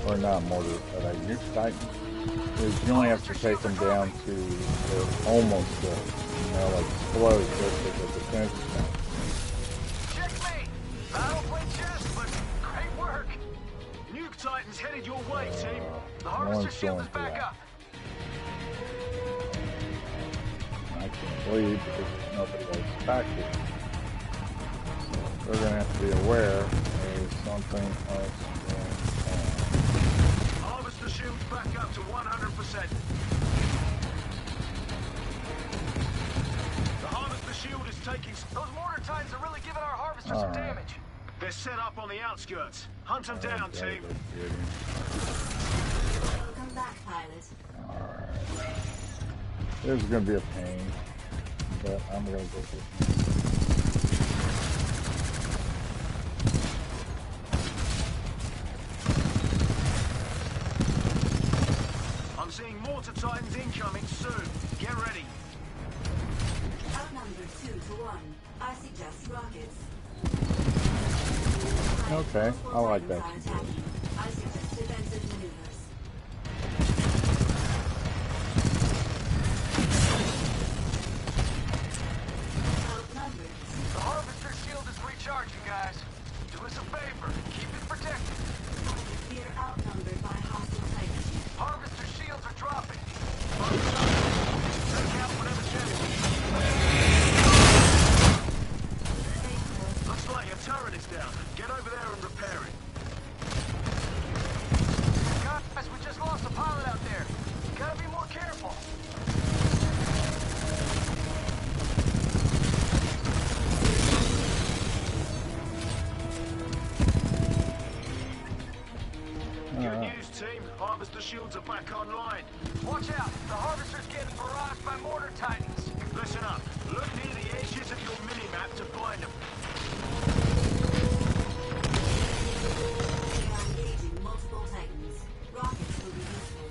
S1: or not mortar, but a nuke titan, is you only have to take them down to they're almost dead. You know, like explode just as a defense thing.
S2: Checkmate! I don't play chess, but great work.
S3: Nuke titans headed your way, team.
S2: The harvester shield is back up.
S1: I can't leave because there's nobody else back here. So they're going to have to be aware there's something else going on.
S3: Harvester shields back up to 100%. The harvester shield is taking...
S2: Those mortar titans are really giving our harvester some damage.
S3: They're set up on the outskirts. Hunt them down, team.
S4: Welcome back, pilot.
S1: Alright. This is going to be a pain, but I'm going to go with it.
S3: I'm seeing mortar titans incoming soon. Get ready.
S4: Outnumbered 2 to 1. I suggest rockets.
S1: Okay, I like that.
S4: I suggest defensive maneuvers. Outnumbered.
S2: The harvester shield is recharging, guys. Do us a favor. Keep it protected.
S4: We are outnumbered by hostile titans.
S2: Harvester shields are dropping. Take out whatever's damaged.
S3: Looks like your turret is down. Get over there and repair it.
S2: Guys, we just lost a pilot out there. Gotta be more careful.
S3: Good news, team. Harvester shields are back online.
S2: Watch out. The harvester's getting barraged by mortar titans.
S3: Listen up. Look near the edges of your mini-map to find them.
S4: We are engaging multiple titans. Rockets will be useful.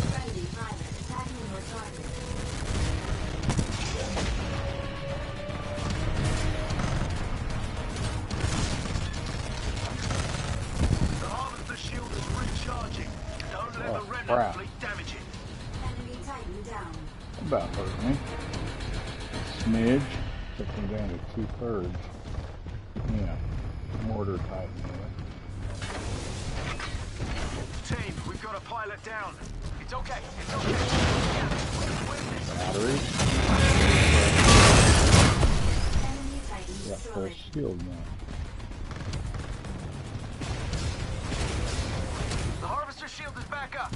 S4: Friendly pilot attacking your target.
S3: The harvester shield is recharging. Don't let the
S1: crap.
S3: remnant fleet damage it.
S4: Enemy titan down.
S1: About hurt me. Smidge. Took me down to 2/3. Yeah. Mortar titan there.
S3: Team, we've got a pilot down.
S2: It's okay. It's okay. Yeah, we can win this.
S1: Battery. shield now.
S2: The harvester shield is back up.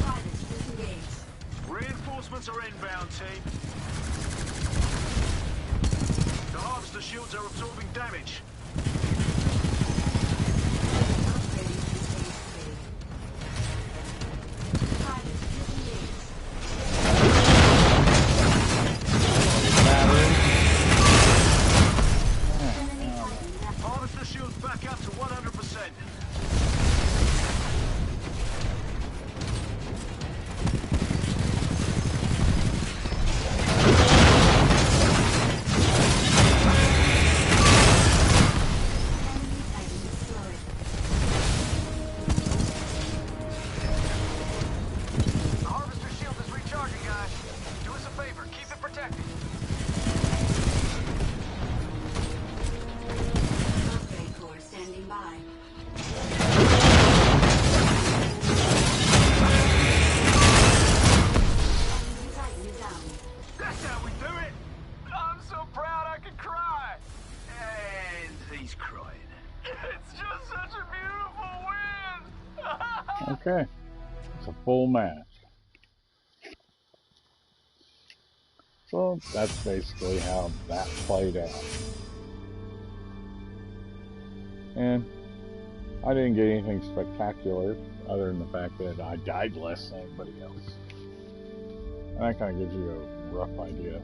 S4: Pilots disengaged.
S3: Reinforcements are inbound, team. The harvester shields are absorbing damage.
S4: Upgrading to stage 3. Pilots disengaged. Enemy Titan left.
S3: Harvester shields back up to 100%.
S4: Enemy Titan destroyed.
S2: The harvester shield is recharging, guys. Do us a favor, keep it protected.
S4: Upgrade core standing by. Enemy Titan down.
S3: That's how we do it.
S2: I'm so proud I could cry.
S3: And he's crying.
S2: It's just such a beautiful win.
S1: Okay. It's a full match. So that's basically how that played out. And I didn't get anything spectacular other than the fact that I died less than anybody else. And that kind of gives you a rough idea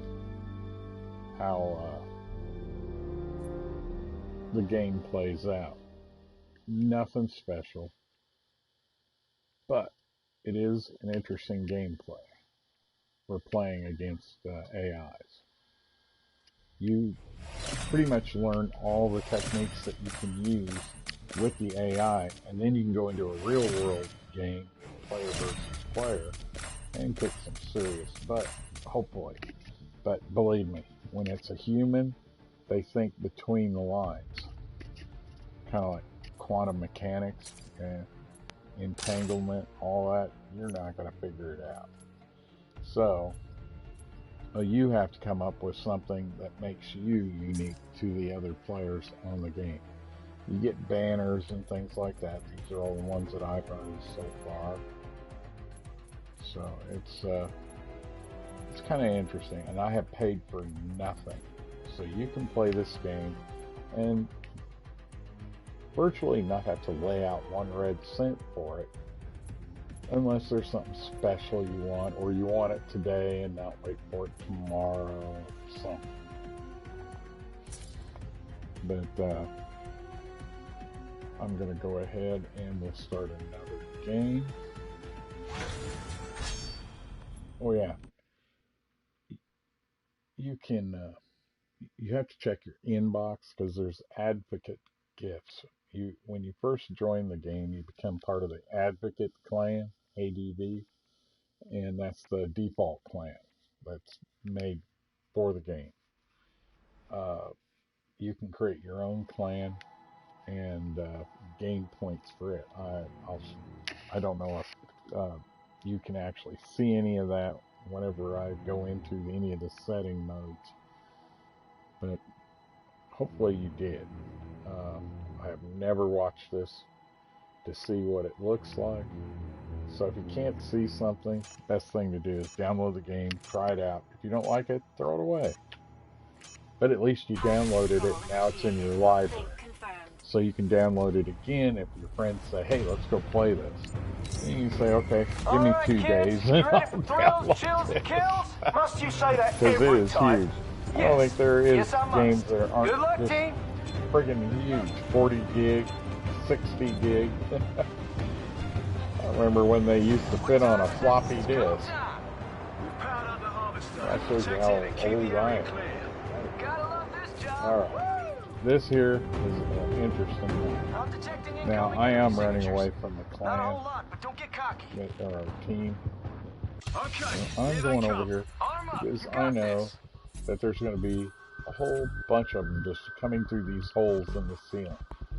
S1: how the game plays out. Nothing special, but it is an interesting gameplay. We're playing against AIs. You pretty much learn all the techniques that you can use with the AI, and then you can go into a real world game, player versus player, and kick some serious butt, hopefully. But believe me, when it's a human, they think between the lines. Kind of like quantum mechanics and entanglement, all that, you're not going to figure it out. So, you have to come up with something that makes you unique to the other players on the game. You get banners and things like that. These are all the ones that I've earned so far. So it's kind of interesting, and I have paid for nothing. So you can play this game and virtually not have to lay out one red cent for it, unless there's something special you want, or you want it today and not wait for it tomorrow or something. But I'm going to go ahead and we'll start another game. Oh yeah, you can you have to check your inbox because there's advocate gifts. When you first join the game, you become part of the advocate clan, ADV, and that's the default clan that's made for the game. You can create your own clan and gain points for it. I don't know if you can actually see any of that whenever I go into any of the setting modes, but hopefully you did. I have never watched this to see what it looks like. So if you can't see something, best thing to do is download the game, try it out. If you don't like it, throw it away. But at least you downloaded it, now it's in your library. So you can download it again if your friends say, hey, let's go play this. And you can say, okay, give me 2 days.
S2: You ready for thrills, chills, and kills? Must you say that
S1: Because it
S2: every
S1: is
S2: time?
S1: huge. I don't think there is
S2: Yes, I must.
S1: games that aren't
S2: Good luck,
S1: just
S2: team.
S1: friggin' huge. 40 gig, 60 gig. I remember when they used to fit on a floppy disk.
S3: We've powered up the harvester.
S1: That shows you
S3: Protect
S1: how
S3: it and keep
S1: old
S3: the
S1: I
S3: area
S1: am.
S3: clear.
S2: Gotta love this job.
S1: Alright. This here is an interesting one.
S2: I'm detecting
S1: Now,
S2: incoming
S1: I am
S2: enemy
S1: running
S2: signatures.
S1: away from the
S2: Not a
S1: clan,
S2: whole lot, but don't get cocky.
S1: our team.
S3: Okay,
S1: I'm
S3: here they
S1: going
S3: come.
S1: over here
S2: Arm up.
S1: because
S2: You
S1: I
S2: got
S1: know
S2: this.
S1: that there's going to be a whole bunch of them just coming through these holes in the ceiling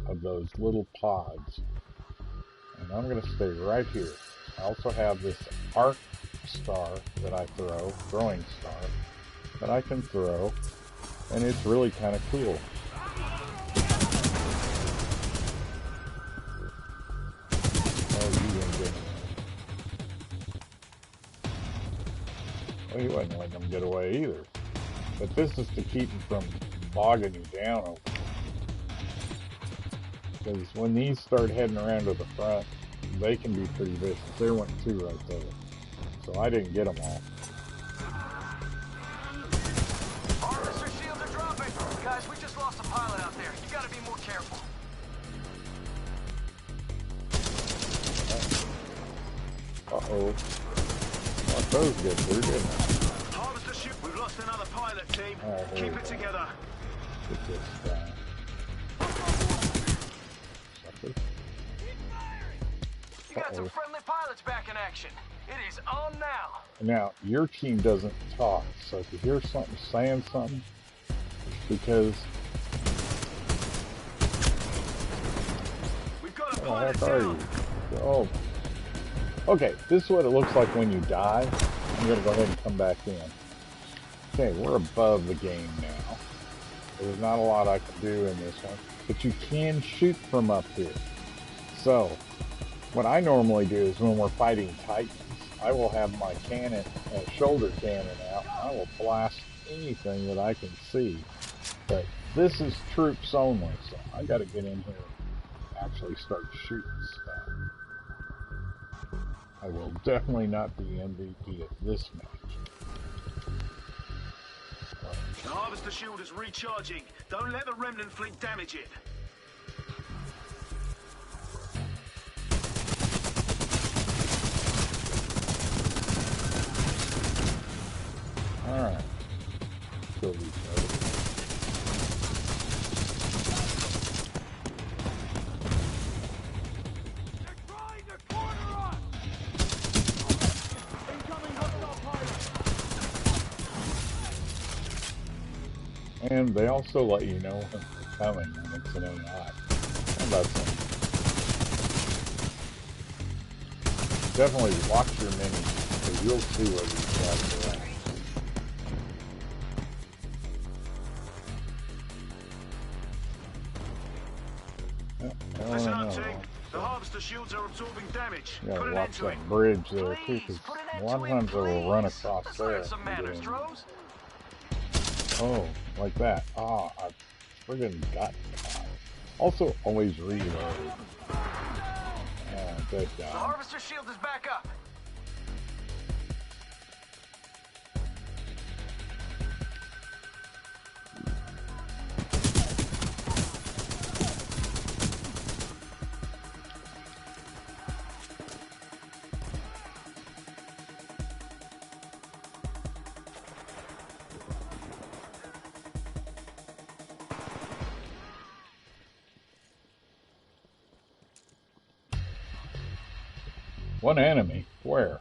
S1: of those little pods. And I'm going to stay right here. I also have this arc star that I throw, throwing star, that I can throw, and it's really kind of cool. Oh, you didn't get me. Well, he wasn't letting them get away either. But this is to keep them from bogging you down over. Because when these start heading around to the front, they can be pretty vicious. There went two right there. So I didn't get them all.
S2: Harvester shields are dropping. Guys, we just lost a pilot out there. You gotta be more careful.
S1: Uh-oh. Well, those get through, didn't I?
S3: Harvester ship. We've lost another pilot, team. Keep it together.
S1: Get this guy. Sucker.
S2: You got some friendly pilots back in action. It is on now.
S1: Now, your team doesn't talk, so if you hear something saying something, because...
S3: We've got a
S1: What the
S3: pilot
S1: heck are
S3: down.
S1: you? Oh. Okay, this is what it looks like when you die. I'm going to go ahead and come back in. Okay, we're above the game now. There's not a lot I can do in this one, but you can shoot from up here. So, what I normally do is when we're fighting Titans, I will have my cannon, shoulder cannon out. I will blast anything that I can see. But this is troops only, so I got to get in here and actually start shooting stuff. I will definitely not be MVP at this match.
S3: The Harvester shield is recharging. Don't let the remnant fleet damage it.
S1: Alright. Kill these guys. And they also let you know when they're coming when it's an AI. How about that? Definitely watch your minis, because you'll see where these guys are at.
S3: Listen up, team. The Harvester shields are absorbing damage.
S1: You gotta
S3: Put an end
S1: watch
S3: to it.
S1: that bridge there too,
S2: Please,
S1: because
S2: put an
S1: a
S2: end
S1: lot
S2: to
S1: of
S2: it,
S1: times they will run
S2: please.
S1: across
S2: Let's
S1: there.
S2: learn some
S1: and get
S2: manners,
S1: in.
S2: Droz.
S1: Oh, like that. Ah, I friggin' got caught. Also, always reload. Ah, good
S2: The
S1: job.
S2: Harvester shield is back up.
S1: One enemy? Where?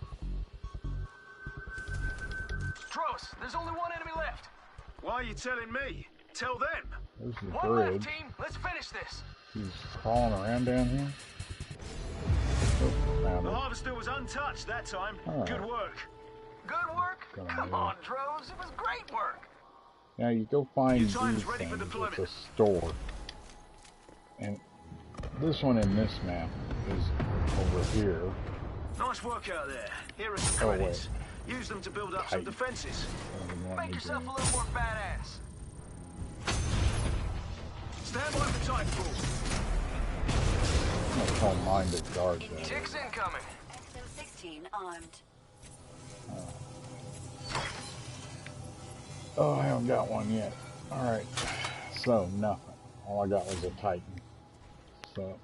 S2: Droz, there's only one enemy left.
S3: Why are you telling me? Tell them.
S1: There's the
S2: One left,
S1: bridge.
S2: team. Let's finish this.
S1: He's crawling around down here. Oh, found
S3: The
S1: it.
S3: Harvester was untouched that time.
S1: All
S3: Good
S1: right.
S3: work.
S2: Good work?
S1: Come
S2: Come
S1: on,
S2: on, Droz. It was great work.
S1: Now you go find
S3: Your
S1: these
S3: time's ready for
S1: things.
S3: deployment.
S1: It's a store. And this one in this map is over here.
S3: Nice work out there. Here are some
S1: Oh, wait.
S3: credits. Use them to build up some
S1: Titan.
S3: defenses.
S2: Make yourself a little more badass.
S3: Stand by for Titanfall.
S1: I'm gonna call mine to guard that.
S2: Ticks incoming.
S4: XO-16 armed.
S1: Oh, I haven't got one yet. Alright. So, nothing. All I got was a Titan. So,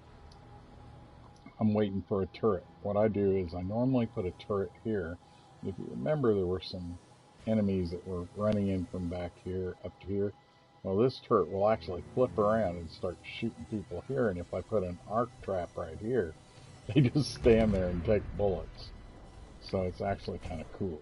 S1: I'm waiting for a turret. What I do is I normally put a turret here. If you remember, there were some enemies that were running in from back here up to here. Well, this turret will actually flip around and start shooting people here, and if I put an arc trap right here, they just stand there and take bullets. So it's actually kind of cool.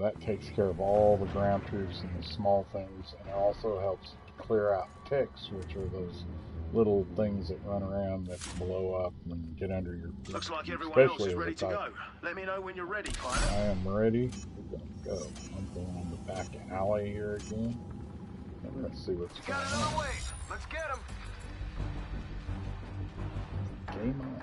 S1: That takes care of all the ground troops and the small things, and it also helps clear out ticks, which are those little things that run around that blow up and get under your feet.
S3: Looks like everyone else
S1: Especially
S3: is
S1: as a
S3: ready to
S1: Titan.
S3: go. Let me know when you're ready, pilot.
S1: I am ready. We're gonna go. I'm going on the back. back alley here again. Let's see what's going
S2: Got another wave. Let's get him.
S1: on. Game on.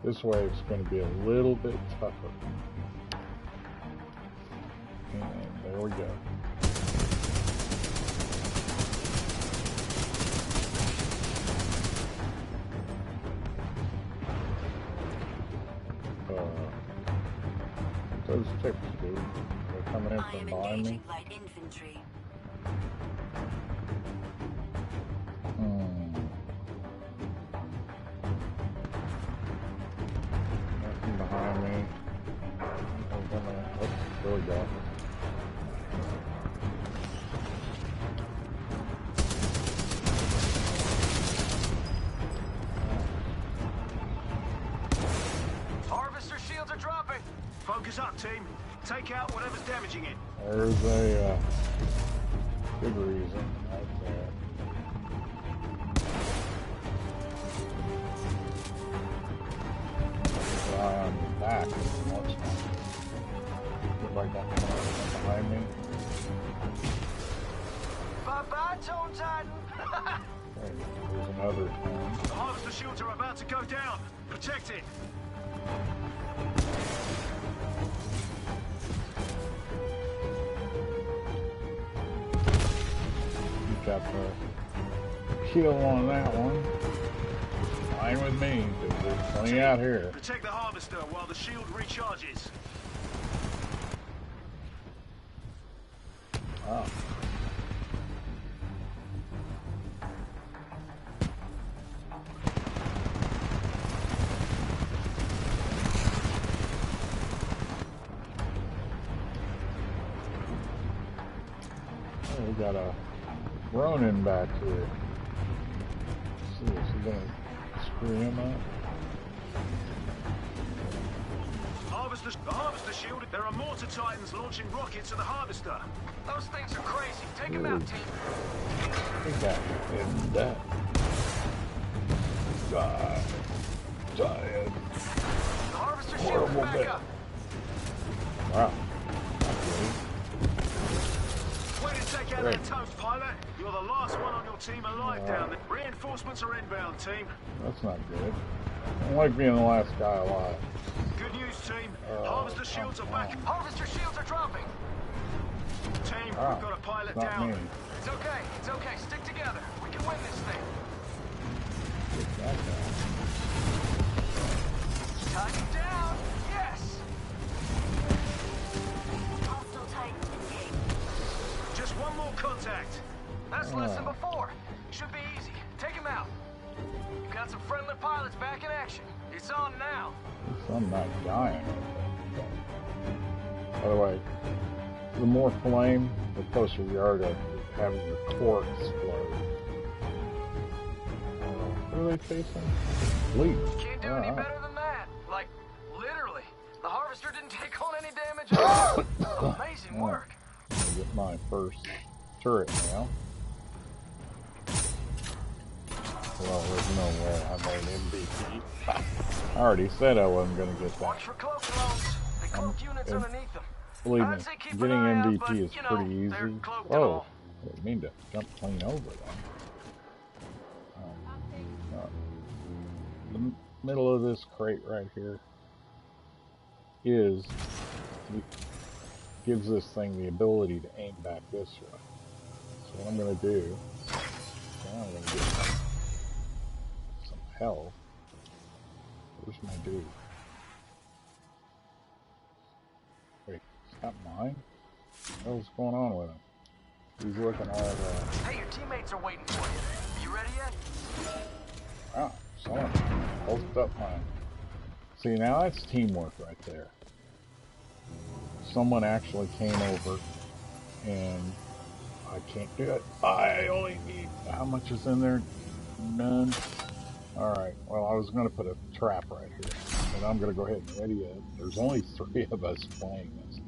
S1: This wave's going to be a little bit tougher. And there we go. Those ticks, dude. They're coming in from behind me.
S4: Light infantry.
S1: Nothing behind me. Oops, there we go.
S2: Harvester shields are dropping.
S3: Focus up, team. Take out whatever's damaging it.
S1: There's a good reason right there. Eye on your back. Look like that behind me.
S2: Bye-bye, Tone Titan.
S1: There's another one.
S3: The harvester shields are about to go down. Protect it.
S1: Got the kill on that one. Fine with me, because there's plenty out here.
S3: Protect the harvester while the shield recharges.
S1: Oh. Oh, we got a Ronin back here. Let's see, is he gonna screw him up?
S3: The harvester shield. There are mortar titans launching rockets at the harvester.
S2: Those things are crazy. Take them out, team.
S1: We got him dead. Die.
S2: The harvester shields
S1: Horrible
S2: back
S1: bit.
S2: up.
S1: Wow.
S3: Way to take out that toast, pilot. You're the last one on your team alive down there. Reinforcements are inbound, team.
S1: That's not good. I don't like being the last guy alive.
S3: Good news, team. Harvester shields are back.
S2: Harvester shields are dropping.
S3: Team, we've
S1: Ah,
S3: got a pilot
S1: not
S3: down.
S1: me.
S2: It's okay. It's okay. Stick together. We can win this thing.
S1: Get that guy.
S2: Titan down. Yes.
S4: Hostile Titan engaged.
S3: Just one more contact.
S2: That's less than before. Should be easy. Take him out. You've got some friendly pilots back in action. It's on now.
S1: I'm not dying. By the way, the more flame, the closer you are to having your core explode. What are they facing? Leap.
S2: Can't do any better than that. Like, literally. The harvester didn't take on any damage at all. Amazing work.
S1: I'm gonna get my first turret now. Well, there's no way I'm an MVP. I already said I wasn't going to get that.
S2: Watch for cloak clones. The cloak units underneath them.
S1: Believe me,
S2: I'd say keep an
S1: getting
S2: eye out,
S1: MVP
S2: but,
S1: is
S2: you know,
S1: pretty
S2: they're
S1: easy.
S2: cloaked and
S1: Oh,
S2: all.
S1: I didn't mean to jump clean over them. The middle of this crate right here gives this thing the ability to aim back this way. So what I'm going to do, I'm going to get some health. Where's my dude? Wait, is that mine? What the hell's going on with him? He's looking all
S2: Hey, your teammates are waiting for you. You ready yet?
S1: wow, someone hulked up mine. See, now that's teamwork right there. Someone actually came over and I can't do it. I only need, how much is in there? None. Alright, well, I was going to put a trap right here, but I'm going to go ahead and ready it. There's only 3 of us playing this.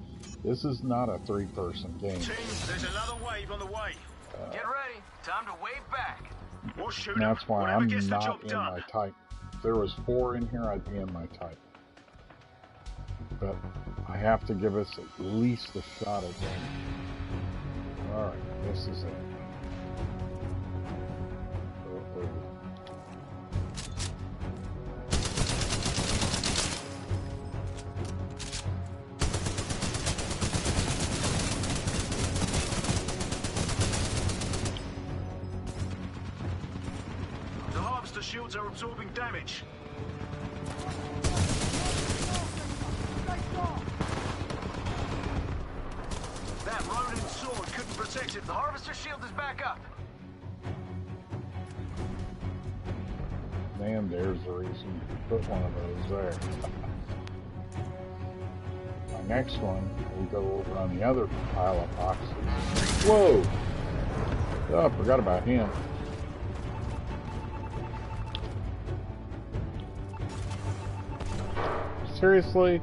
S1: This is not a 3-person game.
S3: Team, there's another wave on the way.
S2: Get ready. Time to wave back.
S3: We'll shoot
S1: And that's
S3: him.
S1: why
S3: Whatever
S1: I'm
S3: gets the
S1: not
S3: job
S1: in
S3: done.
S1: my Titan. there was 4 in here, I'd be in my Titan. But I have to give us at least a shot at them. Alright, this is it.
S3: The harvester shields are absorbing damage. That Ronin sword couldn't protect it.
S2: The harvester shield is back up.
S1: Man, there's a reason to put one of those there. My next one, we go over on the other pile of boxes. Whoa! Oh, I forgot about him. Seriously?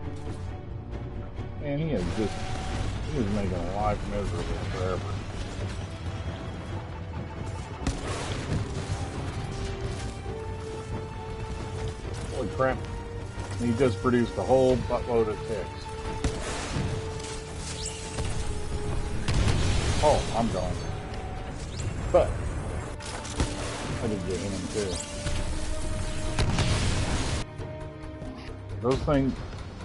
S1: Man, he is making life miserable forever. Holy crap. He just produced a whole buttload of ticks. Oh, I'm gone. But I did get him too.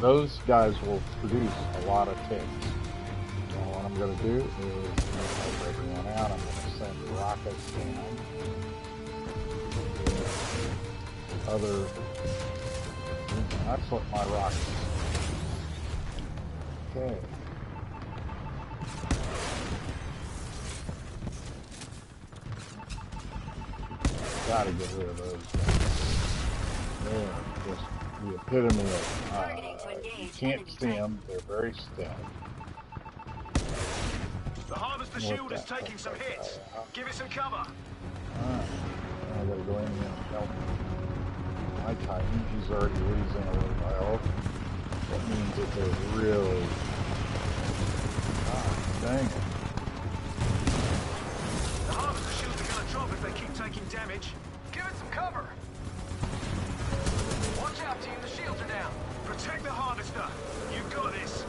S1: Those guys will produce a lot of ticks. So what I'm going to do is help everyone out. I'm going to send rockets down. That's what my rockets. Okay. Gotta get rid of those guys. They're just the epitome of, you can't see them, they're very stealth.
S3: The harvester shield is taking some hits. Give it some cover.
S1: Alright, I gotta go in here and help my Titan. He's already losing a little health. That means that they're really... Ah, dang it.
S3: The harvester shields are gonna drop if they keep taking damage.
S2: Give it some cover. Watch out, team. The shields are down.
S3: Protect the harvester. You've got this.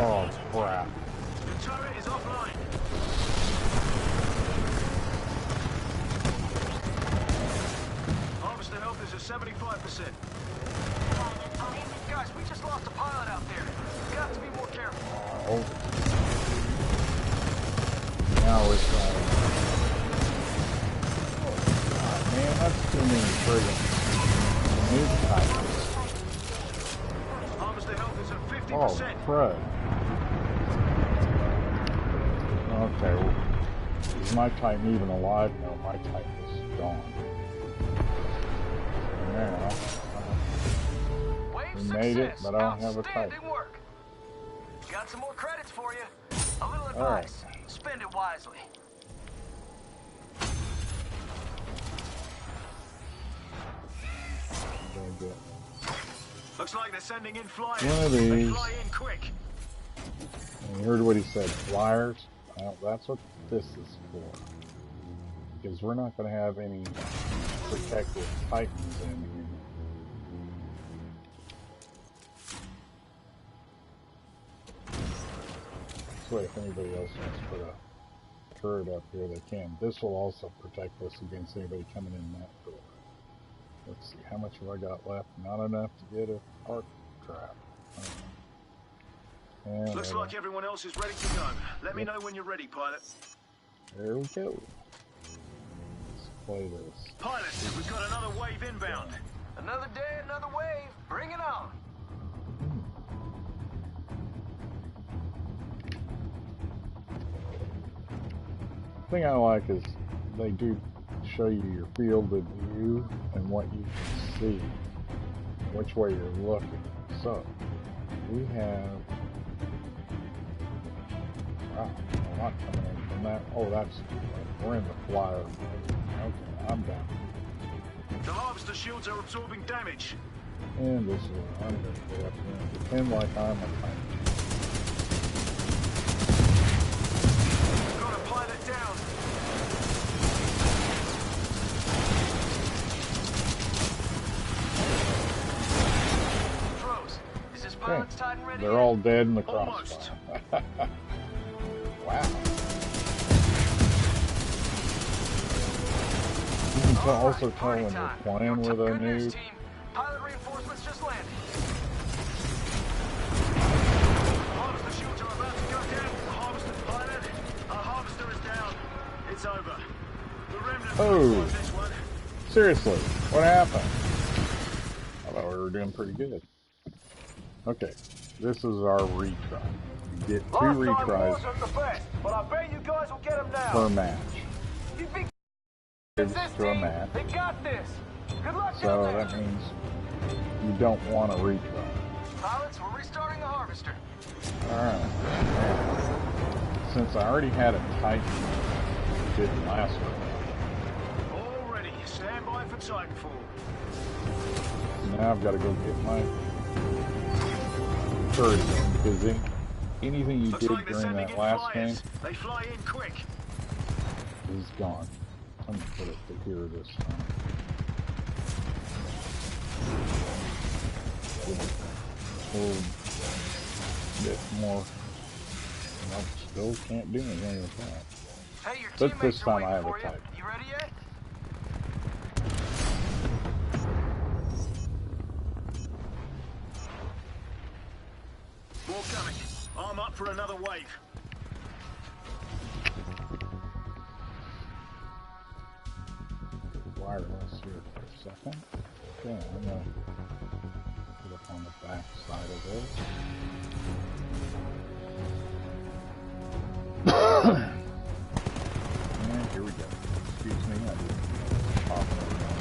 S1: Oh, crap.
S3: The turret is offline. Harvester health is at 75%.
S2: Guys, we just lost a pilot out there. We've got to be more careful.
S1: Oh. Now it's God, man, that's too many friggin' new Titans.
S3: Harvester health is at 50%.
S1: Oh, crud. Okay, well, is my Titan even alive? No, my Titan is gone. Now, we made it, but I don't have a Titan.
S2: Work. Got some more credits for you. A little advice.
S1: Right.
S2: Spend it wisely.
S3: Looks like they're sending in flyers.
S1: One of
S3: They
S1: these.
S3: fly in quick.
S1: And you heard what he said, flyers. Well, that's what this is for. Because we're not going to have any protected Titans in here. This way, if anybody else wants to put a turret up here, they can. This will also protect us against anybody coming in that door. Let's see, how much have I got left? Not enough to get a arc trap. And
S3: Looks like everyone else is ready to go. Let me know when you're ready, pilot.
S1: there we go. Let's play this.
S3: Pilot, we've got another wave inbound.
S2: Another day, another wave. Bring it on.
S1: The thing I like is they do show you your field of view and what you can see, which way you're looking. So we have a lot coming in from that. Oh, that's we're in the flyer. Okay, I'm down.
S3: The harvester shields are absorbing damage.
S1: And this is where I'm going to go up here and pretend like I'm a Titan.
S3: Got a pilot down.
S2: Titan ready?
S1: They're all dead in the
S3: Almost.
S1: crossfire. Wow. You can also tell when you're playing with a noob.
S2: Pilot reinforcements just landed.
S3: Harvester shields are about to go down. Harvester pilot. Our harvester is down. It's over. The remnant
S1: Oh.
S3: this one.
S1: Seriously, what happened? I thought we were doing pretty good. Okay, this is our retry. You get 2 retries
S2: But I bet you guys will get them now.
S1: per match.
S2: You big
S1: To a match.
S2: They got this. Good luck
S1: So
S2: down there.
S1: that means you don't want to retry.
S2: Pilots, we're restarting the harvester.
S1: Alright. Since I already had a Titan, it didn't last for me.
S3: All ready. Stand by for Titanfall.
S1: Now I've got to go get my turret again, because anything you
S3: Looks
S1: did
S3: like they're
S1: during
S3: sending
S1: that
S3: in
S1: last game
S3: flyers. They fly in quick.
S1: is gone. I'm going to put it to here this time. A little bit more. Nope, still can't do anything with that.
S2: Hey, your
S1: But
S2: teammates
S1: this
S2: are
S1: time
S2: waiting
S1: I have a
S2: for you.
S1: Titan.
S2: You ready yet?
S3: More coming. Arm up for another wave.
S1: Wireless here for a second. Okay, I'm going to put up on the back side of this. And here we go. Excuse me, I didn't pop it around.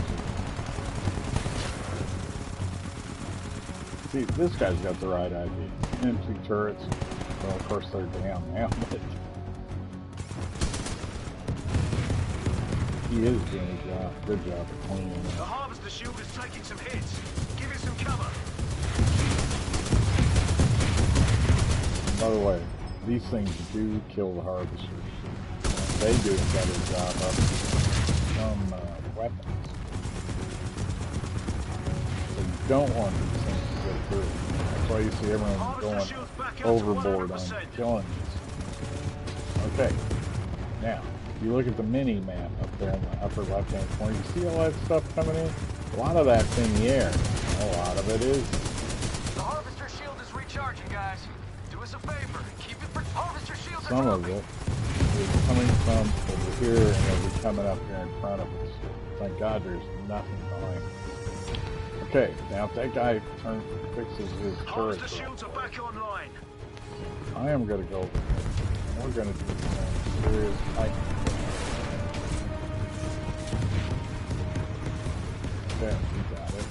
S1: See, this guy's got the right idea. And 2 turrets. Well, of course they're down now, but he is doing a job, good job of cleaning it
S3: The
S1: up.
S3: harvester shield is taking some hits. Give it some cover.
S1: By the way, these things do kill the harvesters. They do a better job of some weapons. So you don't want these things to go through. That's why you see everyone going overboard on killing these. Okay, now, if you look at the mini map up there in the upper left-hand corner, you see all that stuff coming in? A lot of that's in the air. A lot of it is.
S2: The harvester shield is recharging, guys. Do us a favor. Keep it for harvester shields.
S1: Some of it is coming from over here and it'll be coming up here in front of us. Thank God there's nothing behind. Okay, now if that guy fixes his turret,
S3: Harvester shields are back online.
S1: I am going to go over here. We're going to do some serious fighting. Okay, we got it.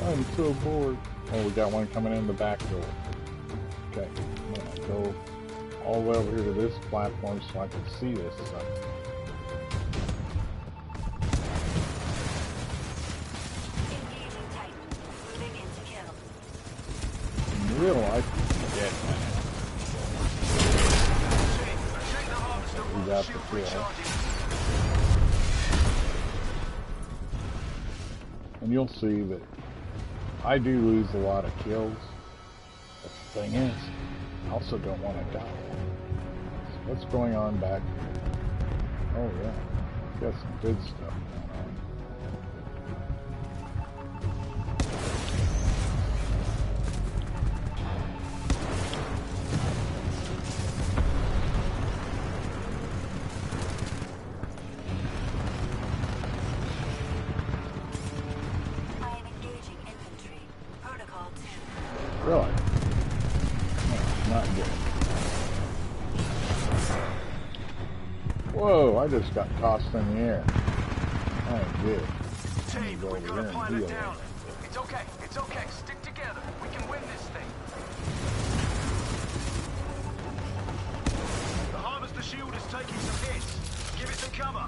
S1: I'm so bored. Oh, we got one coming in the back door. Okay, I'm going to go all the way over here to this platform so I can see this stuff.
S4: Engaging Titan. Moving into kill.
S1: In real life, you get that.
S3: Take the harvester.
S1: We got the
S3: Shield
S1: kill.
S3: recharging.
S1: And you'll see that I do lose a lot of kills. But the thing is, I also don't want to die. So what's going on back here? Oh yeah, got some good stuff going on.
S4: I am engaging infantry. Protocol 2.
S1: Really? No, not good. Whoa, I just got tossed in the air. Oh, good.
S3: Team,
S1: Go
S3: we've got
S1: over
S3: a
S1: there and
S3: pilot
S1: heal
S3: down.
S1: him.
S2: It's okay. It's okay. Stick together. We can win this thing.
S3: The harvester shield is taking some hits. Give it some cover.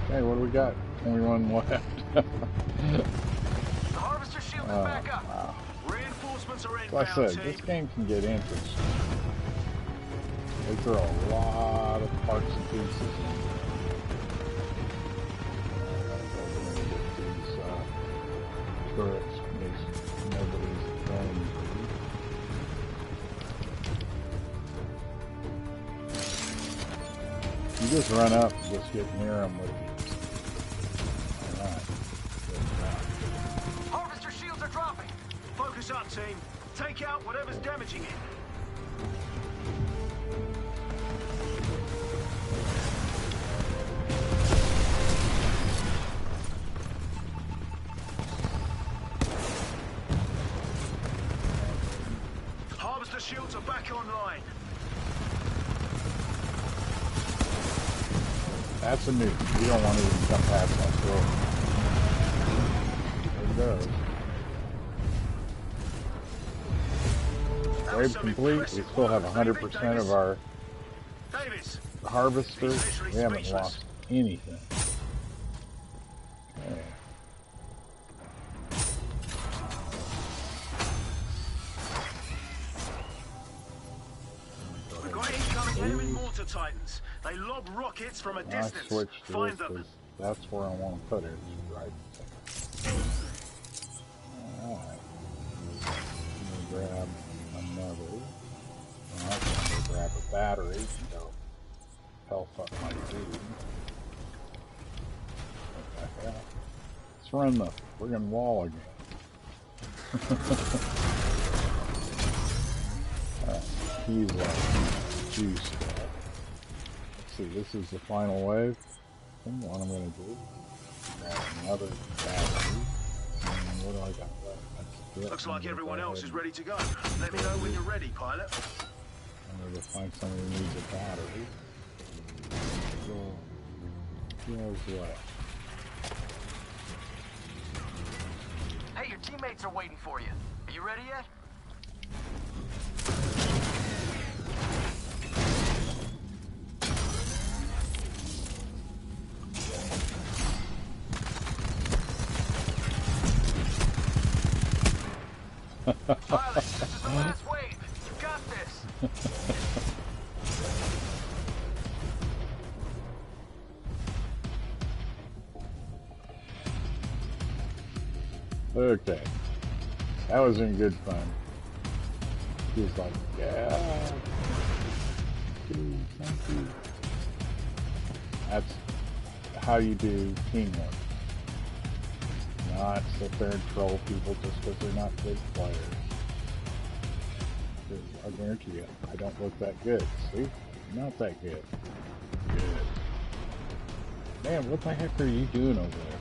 S1: Hey, what do we got? Only one left.
S2: The harvester shield is back up.
S1: Wow.
S3: Reinforcements are
S1: Like I
S3: inbound,
S1: said,
S3: team.
S1: this game can get interesting. They throw a lot of parts and pieces in. turrets because nobody's going to. You just run up and just get near them with you. Alright.
S2: Harvester shields are dropping.
S3: Focus up, team. Take out whatever's damaging it. Harvester shields are back online.
S1: That's a nuke. You don't want to even jump past that door. There it goes. Wave complete. We still have 100% of our harvesters. We haven't lost anything. Okay.
S3: We've got incoming enemy mortar titans. They lob rockets from a distance.
S1: I switched to
S3: Find
S1: this
S3: them.
S1: because that's where I want to put it. Right. Alright. Let me grab another. I'm going to grab a battery to go health up my food. What the hell? Let's run the friggin' wall again. Alright, he's like juice stuff. Let's see, this is the final wave. What I'm going to do. Grab another battery. And what do I got left? That's it.
S3: Looks like everyone else is ready to go. Let me know when you're ready, pilot.
S1: I'm going to find somebody who needs a battery. So, here's what.
S2: Hey, your teammates are waiting for you. Are you ready yet? Pilot, this is the last wave. You got this.
S1: Okay. That was in good fun. He was like, yeah. Dude, thank you. That's how you do teamwork. Not sit there and troll people just because they're not good players. Because I guarantee you, I don't look that good. See? Not that good. Good. Man, what the heck are you doing over there?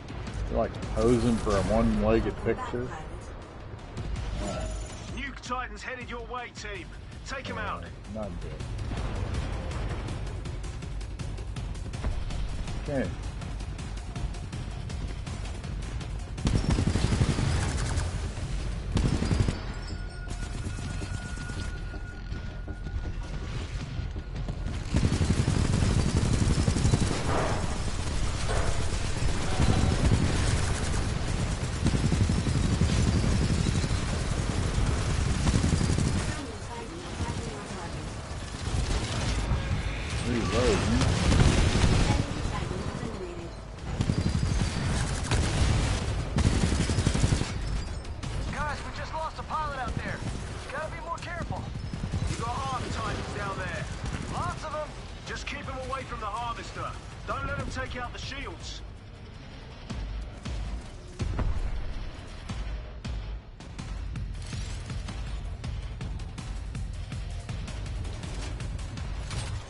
S1: You're like posing for a one-legged picture.
S3: Nuke Titans headed your way, team. Take him out.
S1: Not good. Okay.
S2: Guys, we just lost a pilot out there. Gotta be more careful.
S3: You got arm Titans down there.
S2: Lots of them.
S3: Just keep them away from the harvester. Don't let them take out the shields.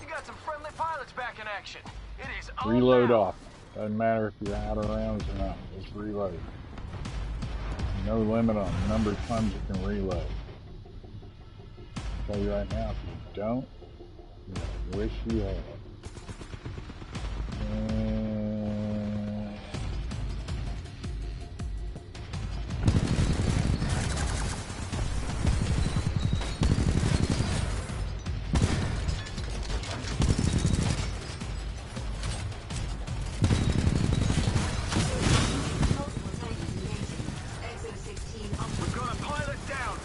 S2: You got some friendly pilots back in action. It is on
S1: Reload
S2: now.
S1: off. Doesn't matter if you're out of rounds or not. Just reload. No limit on the number of times you can reload. I'll tell you right now, if you don't, you wish you had.
S3: We've got a pilot down.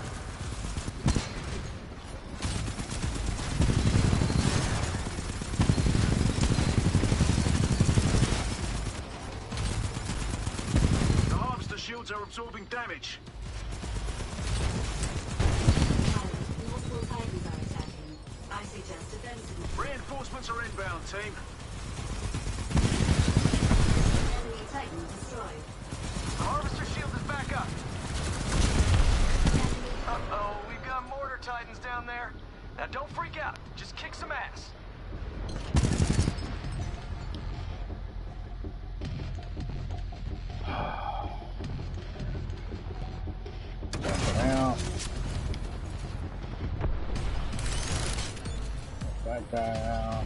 S3: shields are absorbing damage.
S4: Multiple Titans are attacking. I suggest defensive.
S3: Reinforcements are inbound, team.
S4: Enemy Titan destroyed.
S2: The harvester shield is back up. Uh-oh, we've got mortar titans down there. Now don't freak out. Just kick some ass.
S1: Jumping out. That guy out.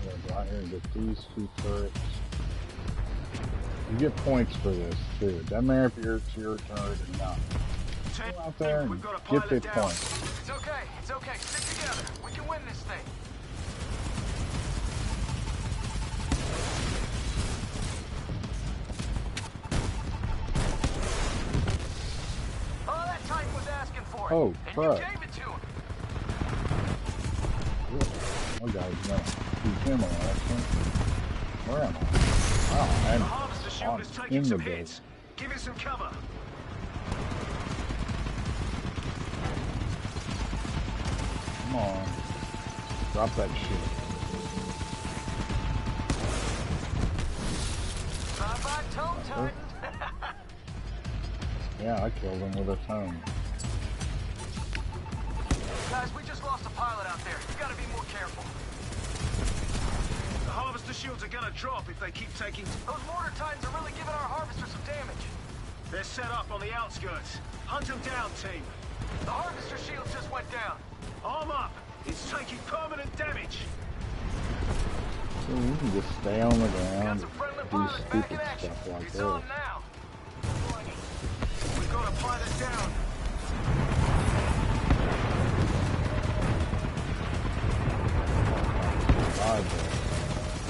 S1: We'll go out here and get these two turrets. You get points for this too. It doesn't matter if it's your turret or not. Go out there and get this point.
S2: It's okay. It's okay. Stick together. We can win this thing. Oh, that Titan was asking for it.
S1: Oh,
S2: and
S1: crap.
S2: you gave it to him.
S1: One guy's gonna keep him on that one. Where am I? Oh,
S3: The
S1: I'm
S3: harvester shield is
S1: in
S3: taking
S1: the
S3: some
S1: building.
S3: hits. Give it some cover.
S1: Come on. Drop that shit.
S2: Bye-bye, Tome Titan.
S1: Yeah, I killed him with a tone.
S2: Guys, we just lost a pilot out there. You gotta be more careful.
S3: The harvester shields are gonna drop if they keep taking...
S2: Those mortar titans are really giving our harvester some damage.
S3: They're set up on the outskirts. Hunt them down, team.
S2: The harvester shield just went down.
S3: Arm up. It's taking permanent damage.
S1: So you can just stay on the
S2: Got
S1: ground
S2: some friendly
S1: and do
S2: pilots back in
S1: stupid
S2: action.
S1: stuff like
S2: It's
S1: that.
S2: on now.
S3: We've got a pilot down.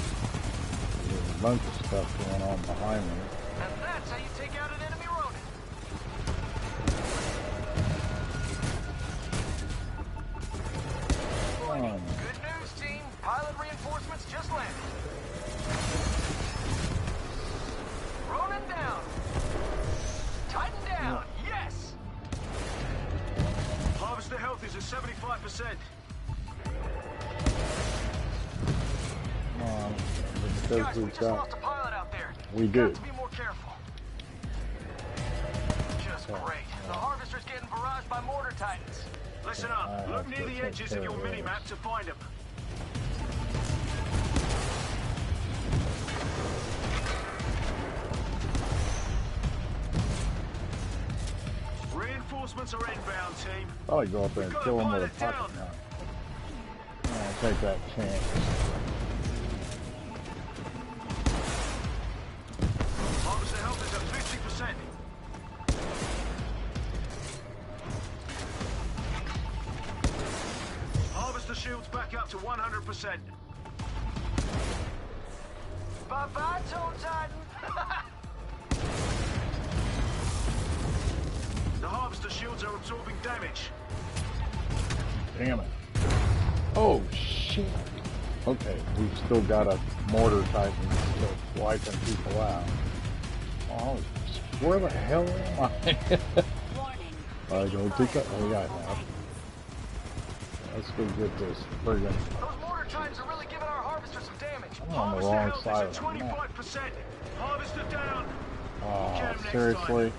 S1: There's a bunch of stuff going on behind me.
S2: And that's how you take out an enemy Ronin.
S1: Come on.
S2: Good news, team. Pilot reinforcements just landed. Ronin down. Titan down. Yes.
S3: Harvester health is at 75%.
S1: Come on.
S2: Guys,
S1: Because
S2: we
S1: we've
S2: just
S1: got...
S2: lost a pilot out there.
S1: We
S2: You've
S1: do.
S2: got to be more careful. Just great. The harvester's getting barraged by mortar titans.
S3: Listen up. Look near the edges of your mini-map to find them. Reinforcements are inbound, team.
S1: Probably go up there and kill him with a pocket knife. I'll take that chance.
S3: Harvester health is at 50%. Harvester shields back up to 100%.
S2: Bye-bye, Tone Titan.
S3: The harvester shields are absorbing damage.
S1: Damn it. Oh, shit. Okay, we've still got a mortar titan still wiping people out. Oh, where the hell am I?
S4: Warning.
S1: I don't think I... Oh, yeah, I have. Let's go get this friggin'...
S2: Those mortar titans are really giving our harvester some damage.
S1: I'm on the
S3: Harvester
S1: wrong
S3: health
S1: side
S3: is
S1: of
S3: at
S1: the map.
S3: 25%. Harvester down. Get
S1: Oh,
S3: 'em next
S1: seriously?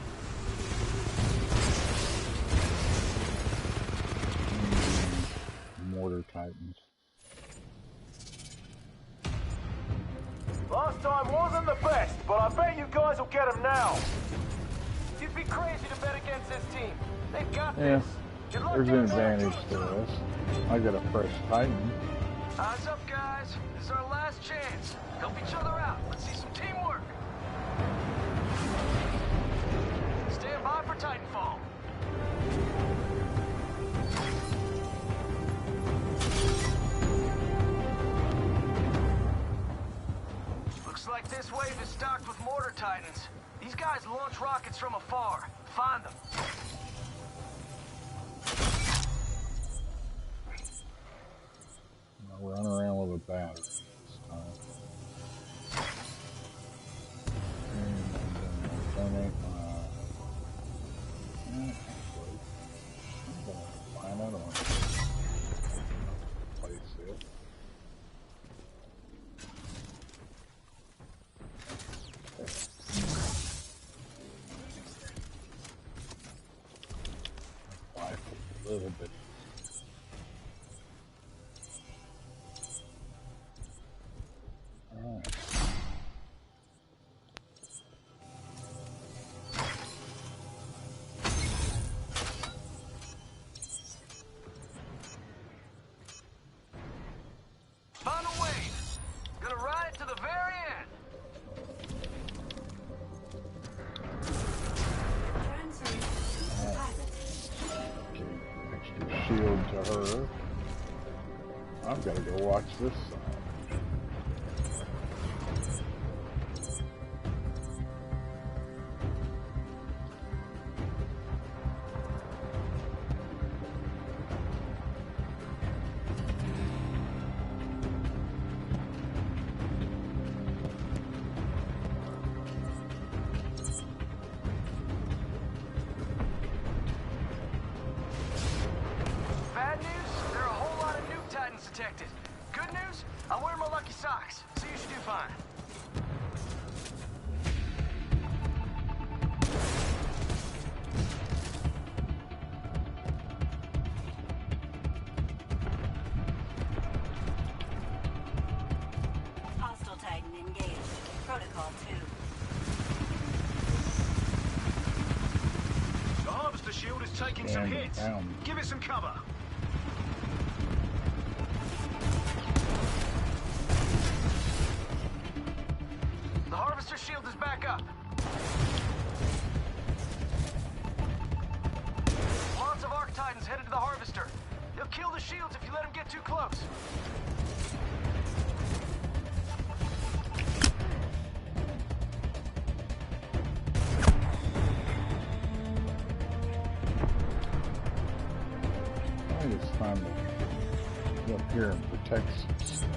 S1: Mortar titans.
S2: Last time wasn't the best, but I bet you guys will get them now. You'd be crazy to bet against this team. They've got
S1: Yeah,
S2: this. Good luck
S1: there's an
S2: down there.
S1: advantage to this. I got a fresh titan.
S2: Eyes up, guys. This is our last chance. Help each other out. Let's see some teamwork. Stand by for Titanfall. Looks like this wave is stocked with mortar titans. These guys launch rockets from afar. Find them.
S1: I'll run around with a battery this time. And donate my good, but alright.
S2: Final wave. Gonna ride it to the very end.
S1: Okay, extra shield to her. I've got to go watch this side.
S2: Bad news, there are a whole lot of nuke titans detected. Good news, I'm wearing my lucky socks, so you should do fine.
S4: Hostile Titan engaged. Protocol 2.
S3: The harvester shield is taking some
S1: And
S3: hits.
S1: down.
S3: Give it some cover.
S2: The harvester shield is back up. Lots of Arc Titans headed to the harvester. They'll kill the shields if you let them get too close.
S1: I think it's time to get up here and protect some stuff.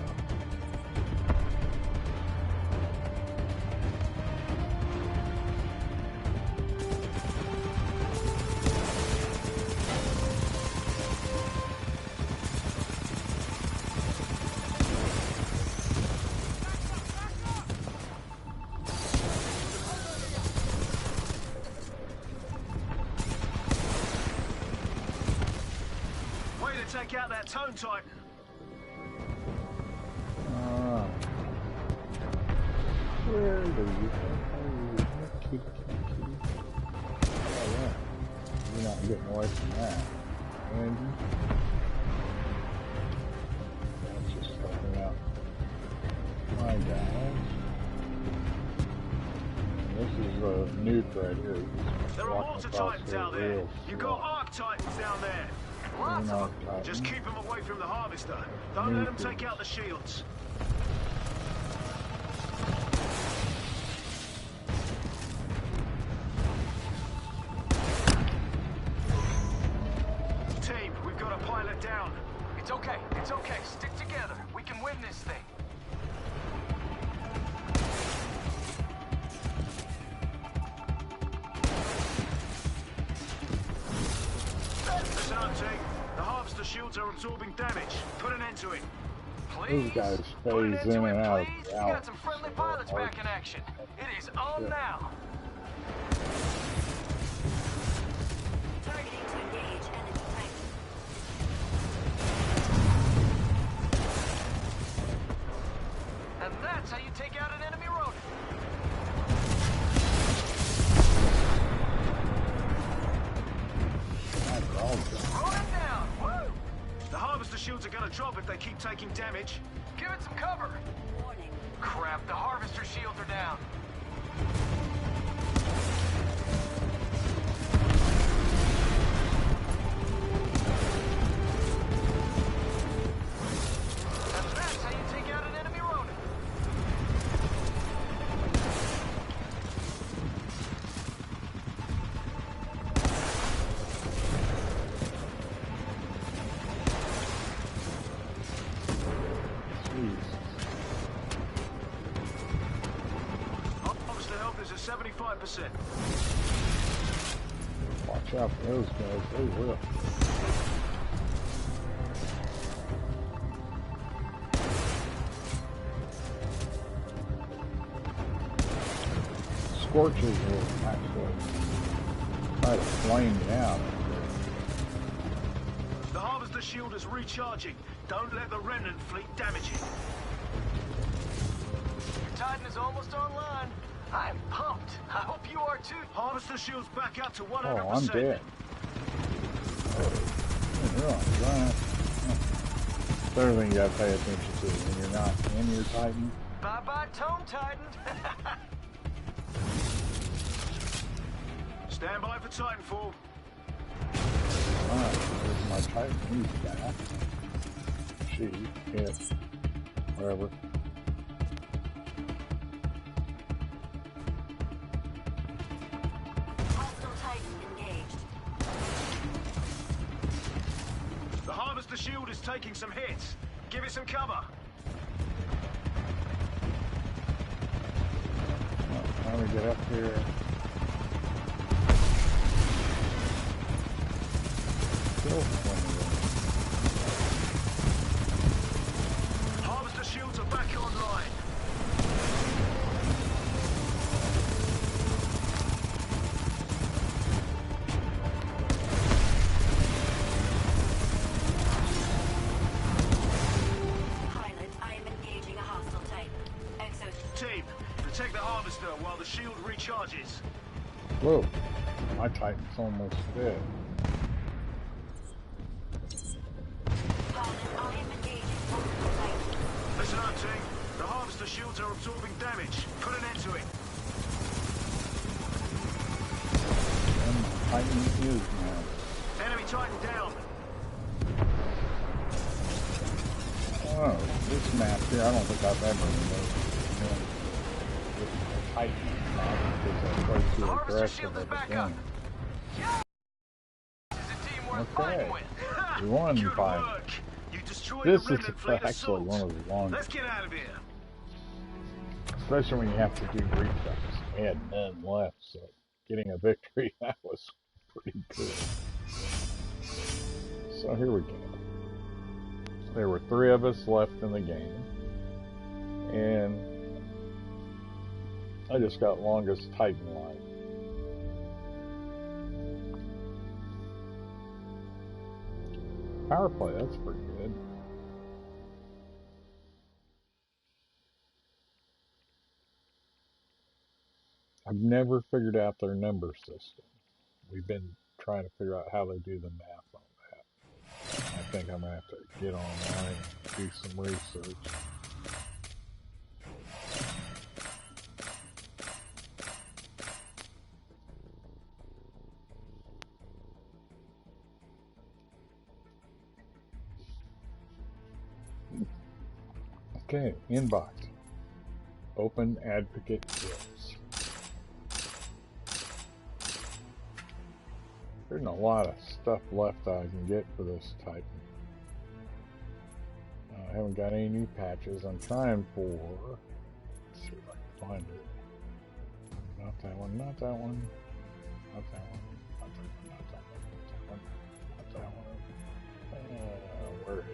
S3: Way to take out that Tone Titan.
S1: Alright. Where do you go? Kitty, kitty, kitty. Oh, yeah. You're not getting away from that. And that's just helping out my guys. This is a nuke right here. Just
S3: There are
S1: walking
S3: lots of
S1: across
S3: Titans
S1: the
S3: out there.
S1: real
S3: You've
S1: slow.
S3: got Arc Titans down there.
S2: Lots of them.
S3: Just keep them away from the harvester. Don't let them take out the shields. Team, we've got a pilot down.
S2: It's okay, it's okay. Stick together. We can win this thing.
S3: Sound team, the harvester shields are absorbing damage. Put an end to it.
S2: Please.
S1: These guys
S2: Put an
S1: phase
S2: end to
S1: in and
S2: it,
S1: out of
S2: please.
S1: the
S2: You got some friendly pilots
S1: Arc.
S2: back in action. It is on
S1: Yeah.
S2: now.
S4: Targeting to engage enemy Titan.
S2: And that's how you take out an enemy rodent.
S1: They're all done.
S2: Rodent down. Woo!
S3: The harvester shields are gonna drop if they keep taking damage.
S2: Give it some cover.
S4: Warning.
S2: Crap, the harvester shields are down. And that's how you take out an enemy rodent.
S1: Jeez.
S3: Harvester health is at 75%.
S1: Watch out for those guys. They will. Scorches will actually try to flame down.
S3: shield is recharging. Don't let the remnant fleet damage it.
S2: Your Titan is almost online. I'm pumped. I hope you are too.
S3: Harvester shield's back up to 100%.
S1: Oh, I'm dead. It's everything you gotta pay attention to when you're not in your Titan.
S2: Bye-bye, Tome Titan.
S3: Stand by for Titanfall.
S1: Alright, there's my Titan. He's back. She, it, whatever.
S4: Hostile Titan engaged.
S3: The Harvester shield is taking some hits. Give it some cover.
S1: Time to get up here.
S3: Harvester shields are back online.
S4: Pilot, I am engaging a hostile Titan.
S3: Team, protect the Harvester while the shield recharges.
S1: Whoa, my Titan's almost dead.
S4: Pilot, I am engaging multiple Titans.
S3: Listen up, team. The Harvester shields are absorbing damage. Put an end to it.
S1: And my Titan is now.
S3: Enemy Titan down.
S1: Oh, this map here, I don't think I've ever made with a Titan map because I play too aggressive at the game. Okay, we won
S3: Good
S1: by.
S3: work. You destroyed
S1: This
S3: the
S1: is
S3: remnant fleet
S1: actually
S3: assault.
S1: one of the longest,
S3: Let's get out of here.
S1: especially when you have to do reflex. We had none left, so getting a victory, that was pretty good. So here we go. There were 3 of us left in the game, and I just got longest Titan life. Power play, that's pretty good. I've never figured out their number system. We've been trying to figure out how they do the math on that. I think I'm going to have to get online and do some research. Okay, inbox. Open advocate gifts. There's a lot of stuff left I can get for this type. I haven't got any new patches. I'm trying for. Let's see if I can find it. Not that one, not that one. Not that one. Not that one, not that one. Not that one. Not that one. Where is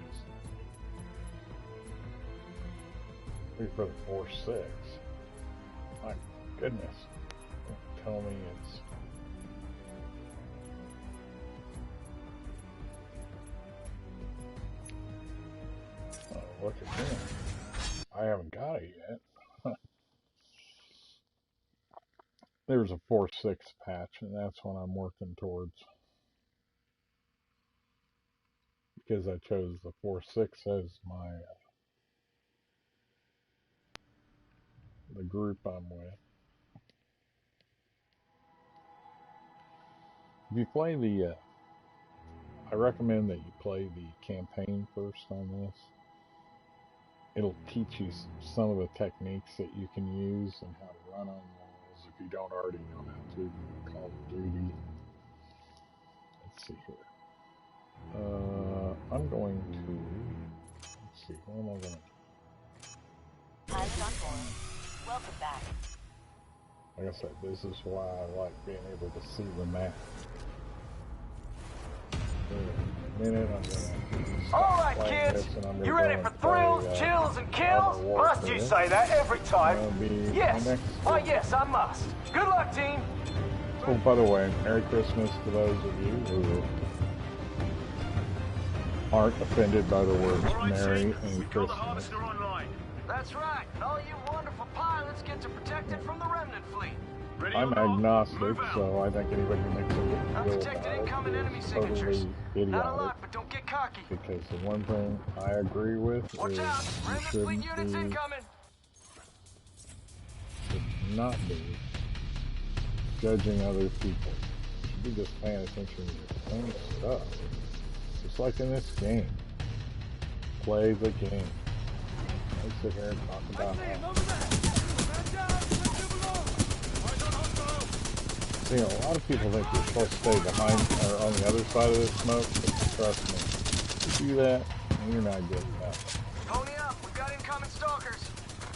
S1: it? For the 4.6. My goodness. Don't tell me it's. Oh, look at him. I haven't got it yet. There's a 4.6 patch, and that's what I'm working towards. Because I chose the 4.6 as my the group I'm with. If you play the, I recommend that you play the campaign first on this. It'll teach you some of the techniques that you can use and how to run on walls if you don't already know how to. Call of Duty. Let's see here. I'm going to, let's see, what am I going to do?
S4: Pilot on board. Welcome back.
S1: Like I said, this is why I like being able to see the map. In a minute, I'm gonna
S2: Alright, kids, you ready for thrills, chills, and kills? Must you say that every time? Yes. Oh, yes, I must. Good luck, team.
S1: Oh, by the way, Merry Christmas to those of you who aren't offended by the words Merry and Christmas.
S2: That's right. All you wonderful pilots get to protect it from the remnant fleet.
S1: I'm agnostic, so I think anybody who makes a big deal about it is totally idiotic.
S2: But don't get cocky.
S1: Because the one thing I agree with is you shouldn't not be judging other people. You should be just paying attention to your own stuff. Just like in this game. Play the game. Don't sit here and talk about how. See, a lot of people think you're supposed to stay behind or on the other side of the smoke, but trust me, if you do that, you're not getting nothing.
S2: Pony up, we've got incoming stalkers.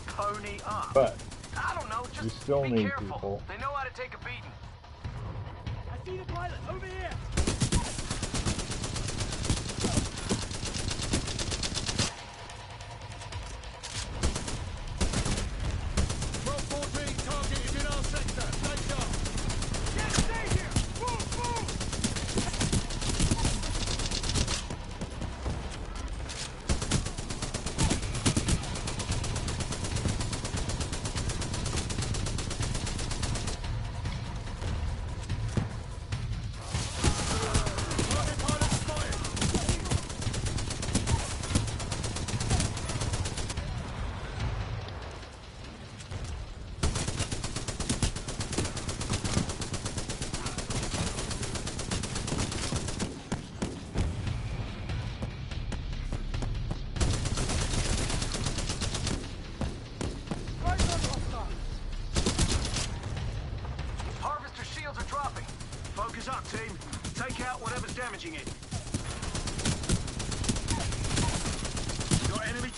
S2: Pony up.
S1: But
S2: I don't know, just
S1: you still
S2: be
S1: need
S2: careful.
S1: people.
S2: They know how to take a beating.
S5: I see the pilot over here.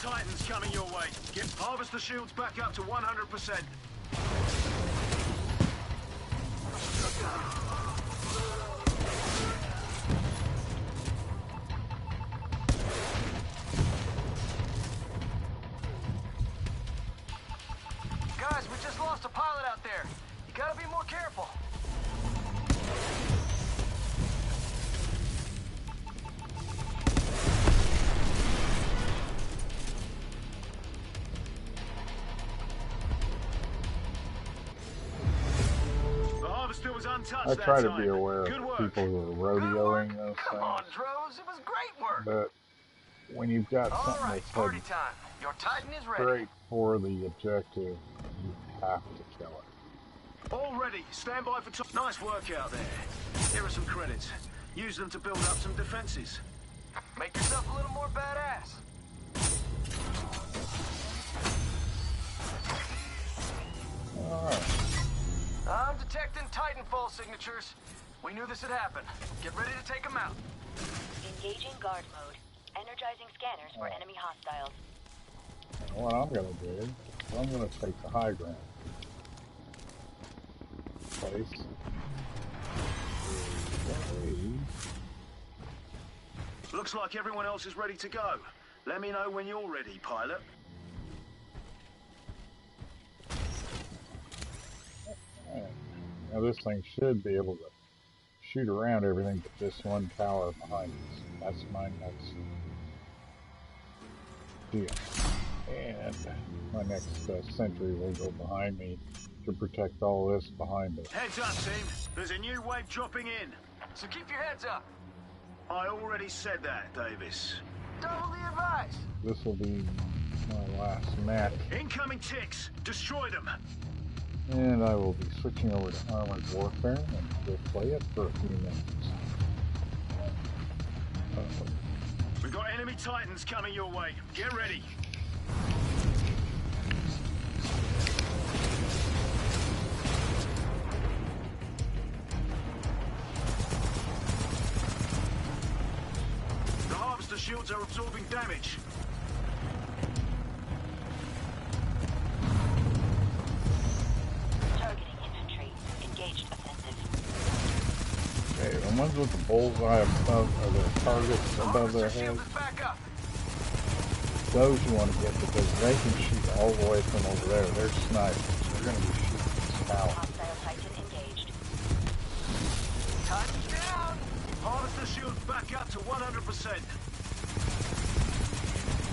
S3: Titans coming your way. Harvest the shields back up to 100%.
S2: Guys, we just lost a pilot out there. You gotta be more careful.
S1: I try to be aware of people who are rodeoing those things.
S2: Come on, Droz, it was great work.
S1: But when you've got something that's headed straight for the objective, you have to kill it.
S3: All ready. Stand by for top. Nice work out there. Here are some credits. Use them to build up some defenses.
S2: Make yourself a little more badass.
S1: Alright.
S2: I'm detecting Titanfall signatures. We knew this would happen. Get ready to take them out.
S6: Engaging guard mode. Energizing scanners for enemy hostiles.
S1: What I'm going to do is I'm going to take the high ground. Place.
S3: Looks like everyone else is ready to go. Let me know when you're ready, pilot.
S1: Now this thing should be able to shoot around everything but this one tower behind us. That's my next deal. And my next sentry will go behind me to protect all this behind us.
S3: Heads up, team. There's a new wave dropping in.
S2: So keep your heads up.
S3: I already said that, Davis.
S2: Doubly advised.
S1: This will be my last match.
S3: Incoming ticks. Destroy them.
S1: And I will be switching over to Armored Warfare, and we'll play it for a few minutes.
S3: We've got enemy Titans coming your way. Get ready. The harvester shields are absorbing damage.
S1: Okay, the ones with the bullseye above, or the targets above their heads, those you want to get because they can shoot all the way from over there. They're snipers. They're going to be shooting this tower.
S6: Hostile Titan engaged.
S2: Titan's down!
S3: Harvest the shields back up to 100%.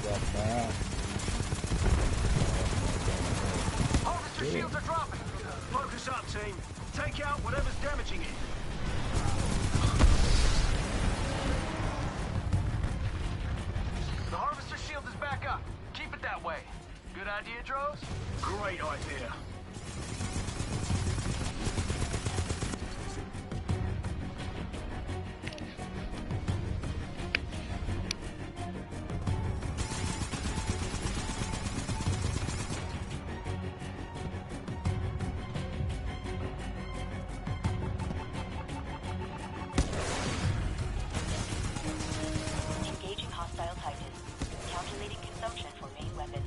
S1: got that.
S2: Harvester shields are dropping.
S3: Focus up, team. Take out whatever's damaging it.
S2: The harvester shield is back up. Keep it that way. Good idea, Droves?
S3: Great idea.
S6: Engaging hostile Titans. Calculating consumption for main weapon.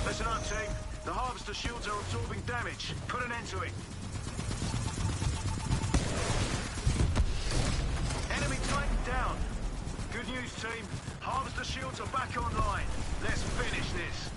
S3: Listen up, team. The harvester shields are absorbing damage. Put an end to it. Enemy Titan down. Good news, team. Harvester shields are back online. Let's finish this.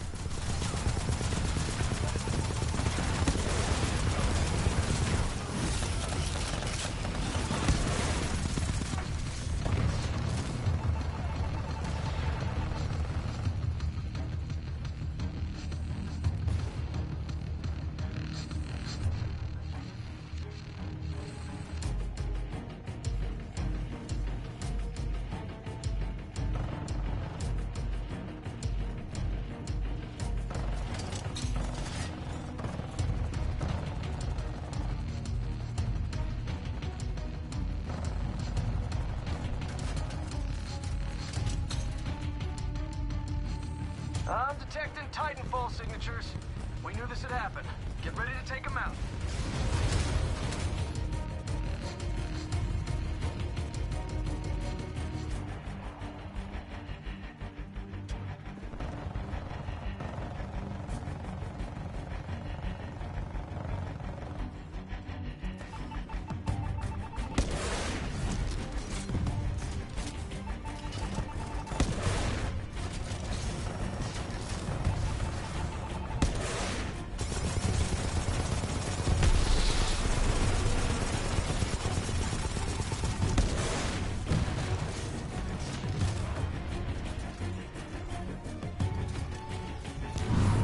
S2: I'm detecting Titanfall signatures. We knew this would happen. Get ready to take them out.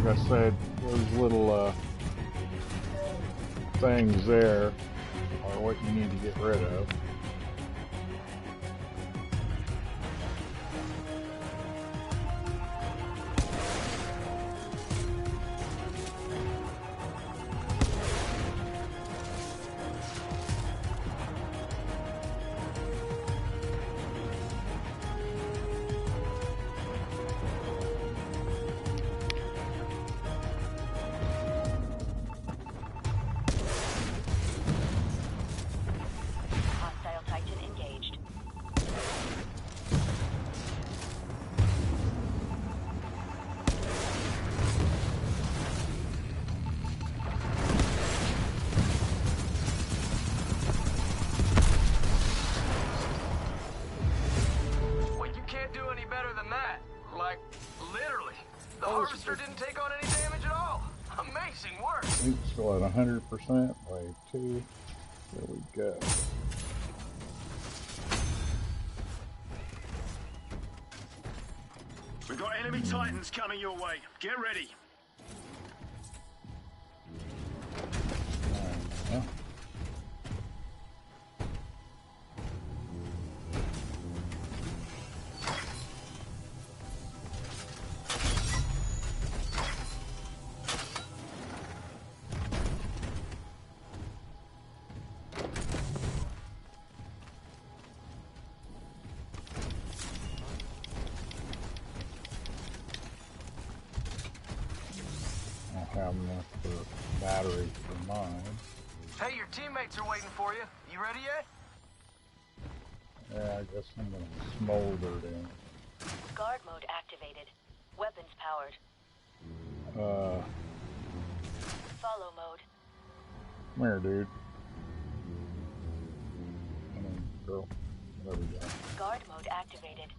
S1: Like I said, those little things there are what you need to get rid of.
S6: Hostile Titan engaged.
S2: Well, you can't do any better than that. Like, literally. The harvester didn't take on any damage at all. Amazing work.
S1: It's still at 100%. Wave 2. There we go.
S3: We've got enemy Titans coming your way. Get ready.
S1: Yeah. I don't have enough for batteries for mine.
S2: Hey, your teammates are waiting for you. You ready yet?
S1: Yeah, I guess I'm gonna smolder then.
S6: Guard mode activated. Weapons powered. Follow mode.
S1: Come here, dude. Come on, girl. There we go.
S6: Guard mode activated.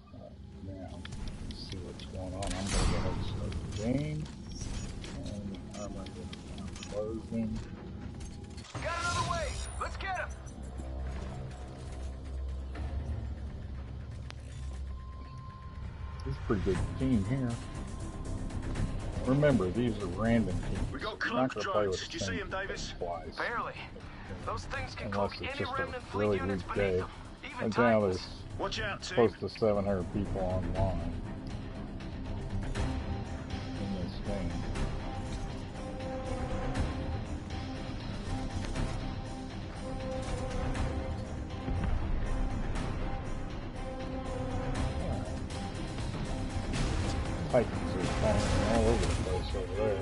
S1: Now, let's see what's going on. I'm game. And armor is closing.
S2: Got another wave. Let's get him.
S1: This is a pretty good team here. Remember, these are random teams.
S3: We got cloak drones. Did you see them, Davis?
S1: Twice.
S2: Barely. Those things can
S1: Unless
S2: cook
S1: it's
S2: any
S1: just
S2: remnant
S1: a
S2: fleet
S1: really
S2: units
S1: weak
S2: beneath
S1: day.
S2: them. Even
S1: And now
S2: Titans.
S1: there's
S3: Watch out, team.
S1: close to 700 people online in this game. Titans are falling all over the place over there.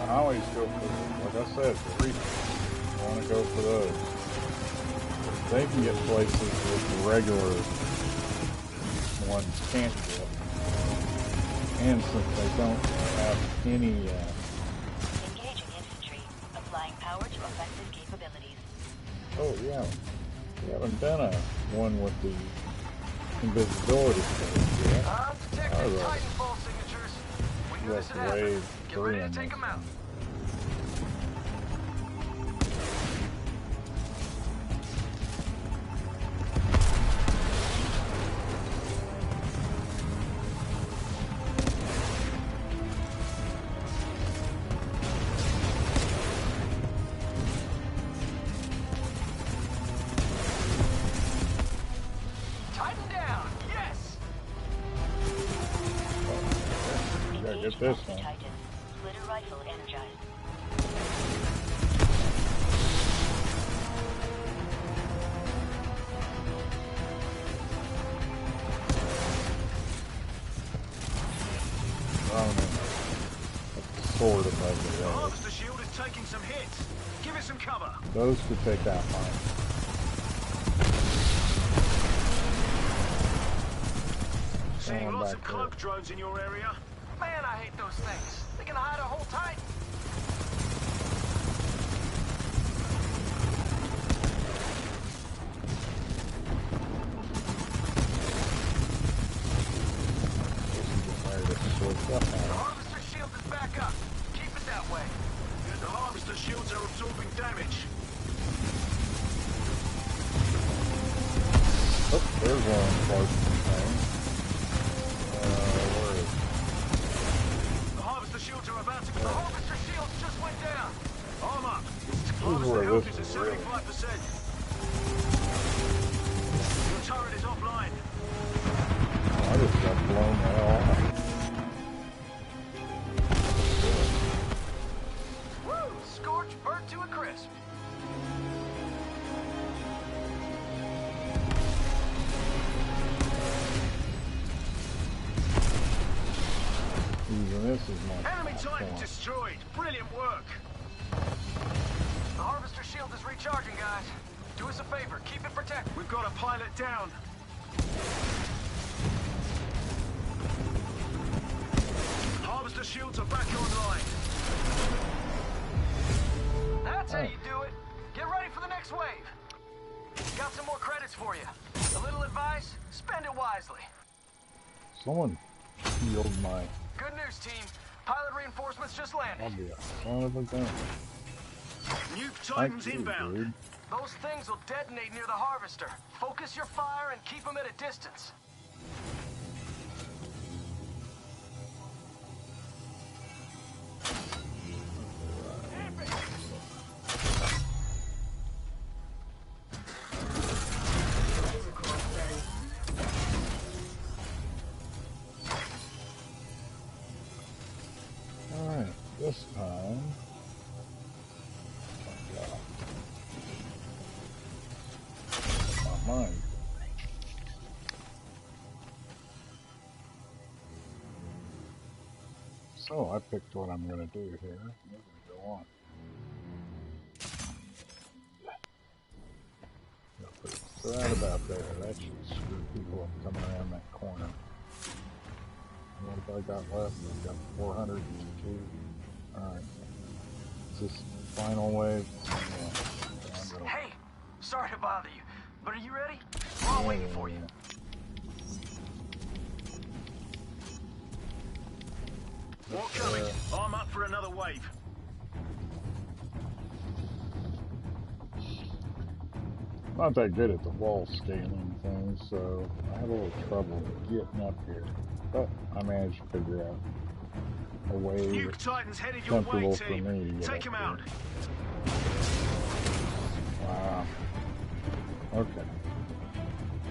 S1: I always go for, like I said, the Reapers. I want to go for those. They can get places that the regular ones can't get. And since they don't have any...
S6: Engaging infantry. Applying power to offensive capabilities.
S1: Oh yeah, we haven't done a one with the invisibility phase yet.
S2: I'm detecting Titanfall signatures. We do this at half.
S1: Wave
S2: Get ready
S1: 3
S2: to take them out. Titan down. Yes.
S1: Gotta
S6: Engage
S1: get this
S6: multi
S1: one.
S6: Titans. Splitter rifle energized.
S1: Sword above
S3: The
S1: the road.
S3: harvester shield is taking some hits. Give it some cover.
S1: Those could take out mine.
S3: Seeing
S1: Going
S3: lots
S1: back
S3: of cloak drones in your area.
S2: Man, I hate those things. They can hide a whole Titan.
S1: There to switch up
S2: The
S1: on.
S2: harvester shield is back up. Keep it that way.
S3: The harvester shields are absorbing damage.
S1: Oh, there's one important thing. Where is it?
S3: The harvester shields are about to
S2: The
S3: go.
S2: harvester shields just went down.
S3: Arm up.
S1: Where
S3: Harvester health
S1: this
S3: is
S1: is
S3: at
S1: really-
S3: 75%. Your turret is offline.
S1: Oh, I just got blown the hell off.
S2: Woo! Scorched burnt to a crisp.
S1: Even this is my
S3: Enemy Titan
S1: point.
S3: destroyed. Brilliant work.
S2: The harvester shield is recharging, guys. Do us a favor. Keep it protected.
S3: We've got a pilot down. Harvester shields are back online.
S2: That's how you do it. Get ready for the next wave. Got some more credits for you. A little advice, spend it wisely.
S1: Someone healed my...
S2: Good news, team. Pilot reinforcements just
S1: I'll
S2: landed.
S1: be a son of a gun.
S3: Nuke
S1: Thank
S3: Titans
S1: you,
S3: inbound.
S1: dude.
S2: Those things will detonate near the harvester. Focus your fire and keep them at a distance.
S1: Alright, this time... Not mine. So, I picked what I'm going to do here. I'm going to go on. I'll put it right about there. That should screw people up coming around that corner. What have I got left? I've got 402. Alright. Is this final wave? Yeah. I'm gonna...
S2: Hey, sorry to bother you, but are you ready? We're all waiting for you.
S3: More coming. I'm up for another wave.
S1: Not that good at the wall scaling thing, so I have a little trouble getting up here. But I managed to figure out a way
S3: Nuke Titans headed your way,
S1: comfortable for
S3: team.
S1: me to get
S3: Take
S1: up
S3: him
S1: here.
S3: out.
S1: Wow. Okay.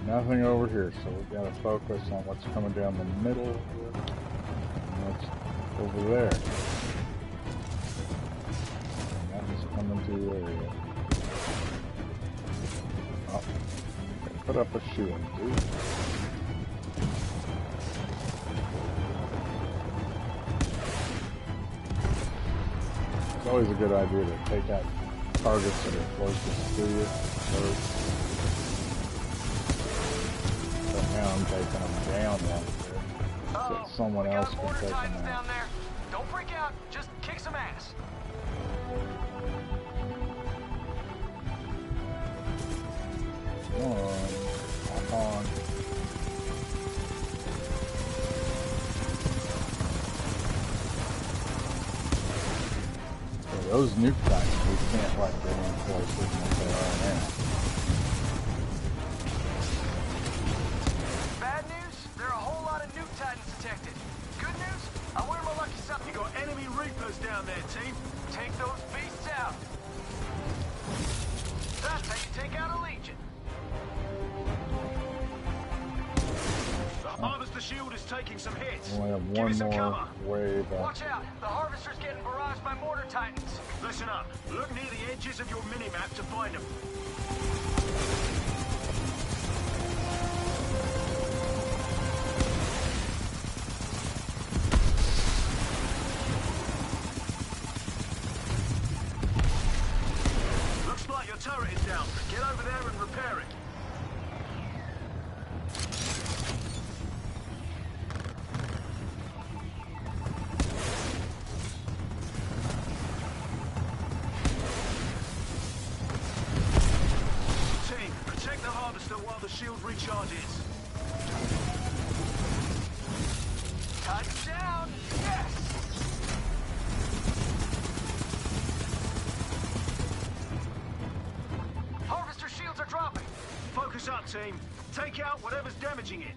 S1: Nothing over here, so we've got to focus on what's coming down the middle and what's over there. And that is coming to the area. Oh, put up a shield, dude. It's always a good idea to take out targets that are closest to you first. So now I'm taking them down one bit, so that someone else can take them out.
S2: Down there. Don't freak out. Just kick some ass.
S1: Come on, hop on. So those nuke Titans, we can't like get in closer than what they are now.
S2: Bad news? There are a whole lot of nuke Titans detected. Good news? I'm wearing my lucky something.
S3: You got enemy Reapers down there, team.
S2: Take those beasts out. That's how you take out a legion.
S3: The Harvester shield is taking some hits.
S1: We only have
S3: Give me
S1: one
S3: some
S1: more
S3: cover.
S1: wave
S2: Watch out. The Harvester's getting barraged by mortar Titans.
S3: Listen up. Look near the edges of your minimap to find them. Looks like your turret is down. Get over there and repair it. Team, protect the Harvester while the shield recharges.
S2: Touchdown! Yes! Harvester shields are dropping.
S3: Focus up, team. Take out whatever's damaging it.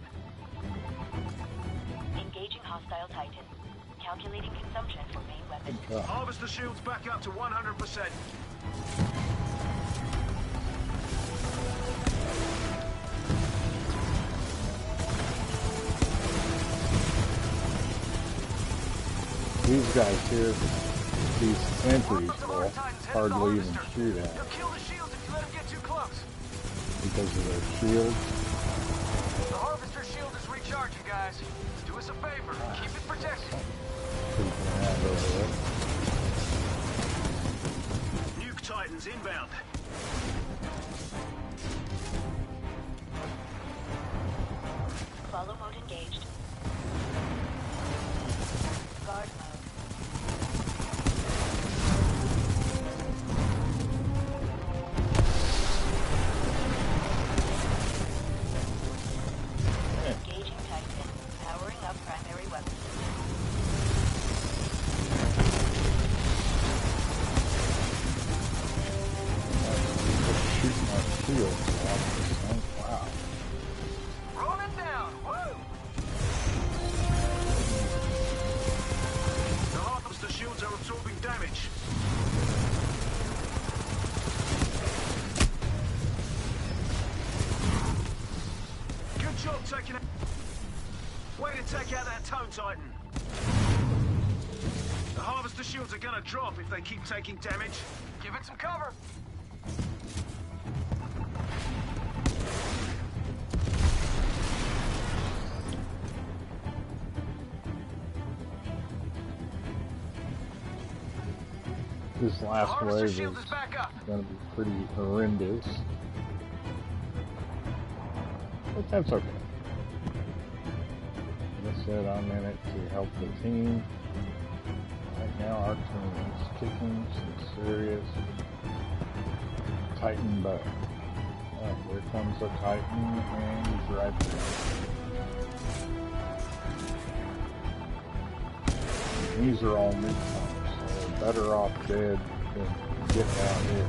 S6: Engaging hostile Titan. Calculating consumption for main weapon.
S3: Harvester shields back up to 100%.
S1: These guys here, these sentries will hardly even shoot at
S2: They'll kill the shields if you let them get too close.
S1: because of their shields.
S2: The Harvester shield is recharging, guys. Do us a favor. Keep it protected.
S1: Keeping an hand over there.
S3: Nuke Titans inbound.
S6: Follow mode engaged. Guard mode. Engaging Titan. Powering up primary weapon.
S1: Shooting our shields off this thing. Wow.
S2: Rolling down. Woo!
S3: The Harvester shields are absorbing damage. Good job taking it. Way to take out that Tone Titan. The Harvester shields are gonna drop if they keep taking damage.
S2: Give it some cover.
S1: This last
S2: Harvester
S1: wave is
S2: shield is back up.
S1: going to be pretty horrendous. But that's okay. Like I said, I'm in it to help the team. Right now our team is kicking some serious Titan butt. Oh, here comes the Titan and he's right there. These are all newcomers, so they're better off dead than getting out here.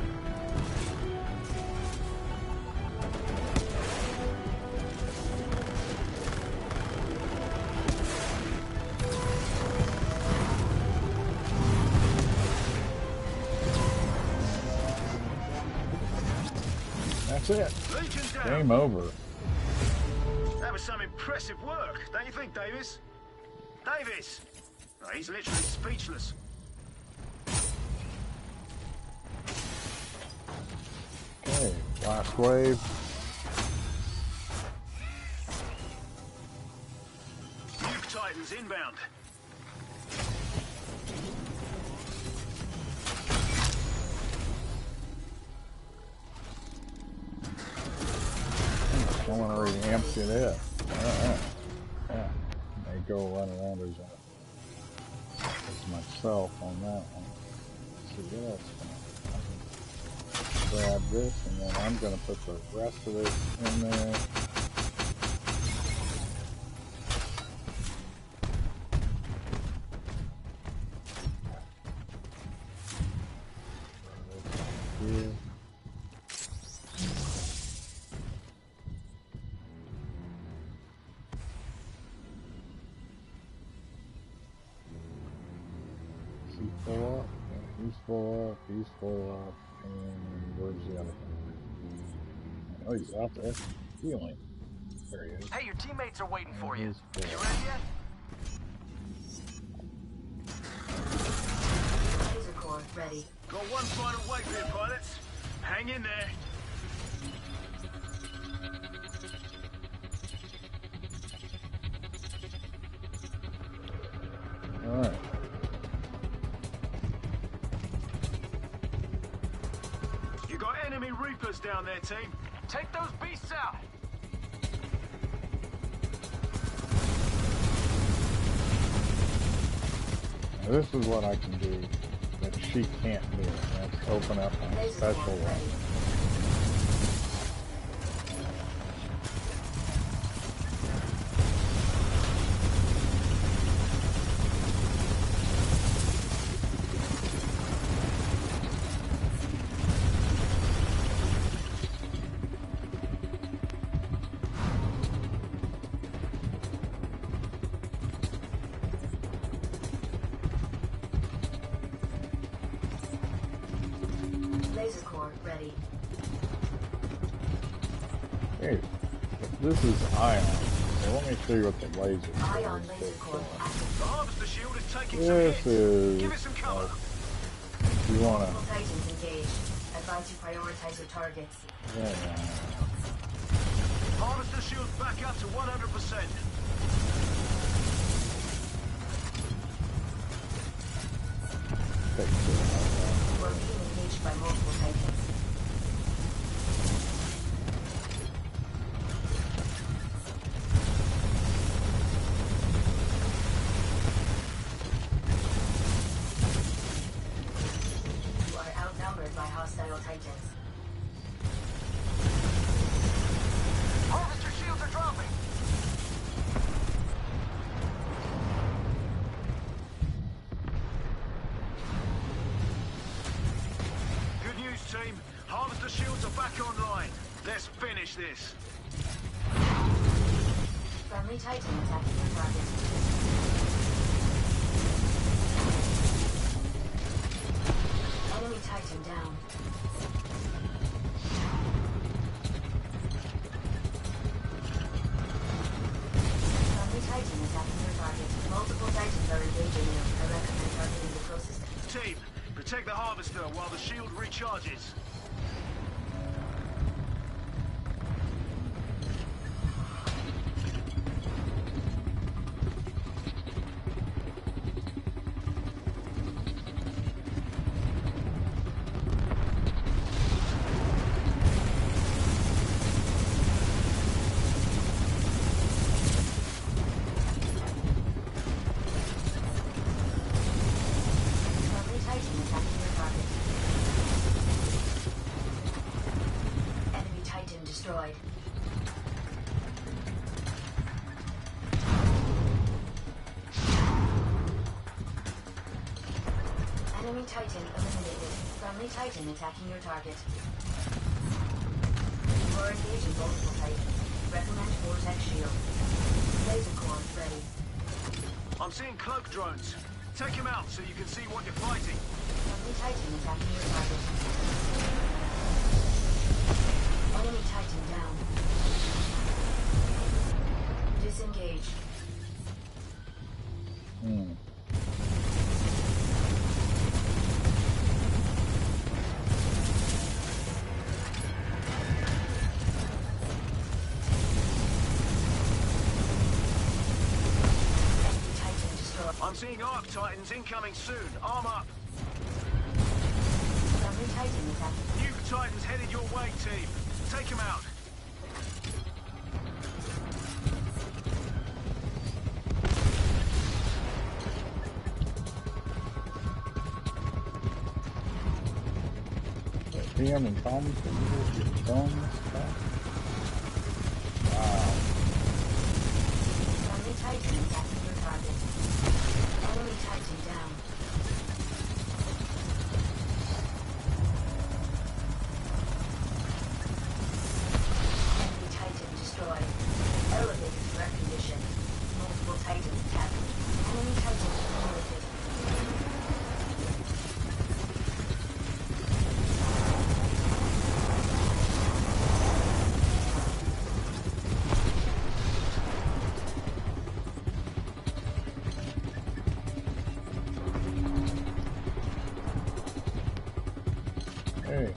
S1: That's it. Game over.
S3: That was some impressive work, don't you think, Davis? Davis! Oh, he's literally speechless.
S1: Okay, last wave.
S3: Nuke Titans inbound.
S1: Someone already emptied it. Alright. Yeah. May go run around as myself on that one. Let's see what else can I grab this, and then I'm going to put the rest of this in there. Here. Full up, he's full up, he's full up, and where's the other one? Oh, he's out there. Healing. There he is.
S2: Hey, your teammates are waiting for you.
S1: He's
S2: You ready yet?
S4: Laser core ready.
S3: Got one final wave here, pilots. Hang in there.
S1: Alright.
S3: You got enemy Reapers down there, team.
S2: Take those beasts out.
S1: Now this is what I can do that she can't do. That's open up a special one.
S4: Laser core ready.
S1: Hey, this is Ion. So let me show you what the laser
S4: Ion laser core active.
S3: The harvester shield is taking some
S1: This
S3: hits.
S1: is
S3: Give it some cover.
S1: you wanna
S4: Multiple Titans engaged. Advise you prioritize your targets.
S3: Harvester shield's back up to 100%.
S1: take care of
S4: We're being engaged by multiple Titans. You are outnumbered by hostile Titans.
S2: Harvester shields are dropping.
S3: Good news, team. Harvester shields are back online. Let's finish this.
S4: Friendly Titan attacking your target. Enemy Titan down. Friendly Titan attacking your target. Multiple Titans are engaging you. I recommend targeting the closest.
S3: Team, protect the harvester while the shield recharges.
S4: Friendly Titan attacking your target. Titan eliminated. Friendly Titan attacking your target. You are engaging multiple Titans. Recommend Vortex Shield. Laser core ready.
S3: I'm seeing cloak drones. Take him out so you can see what you're fighting.
S4: Friendly Titan attacking your target. Enemy Titan down. Disengage.
S3: I'm seeing Arc Titans incoming soon. Arm up.
S4: Friendly Titan attacking.
S3: New Titans headed your way, team. Take him out.
S1: PM and comms for your thumbs. Wow.
S4: Friendly Titan attacking your target. Enemy Titan down. Enemy Titan destroyed. Elevated threat condition. Multiple Titans attacked. Enemy Titan eliminated.
S1: Hey,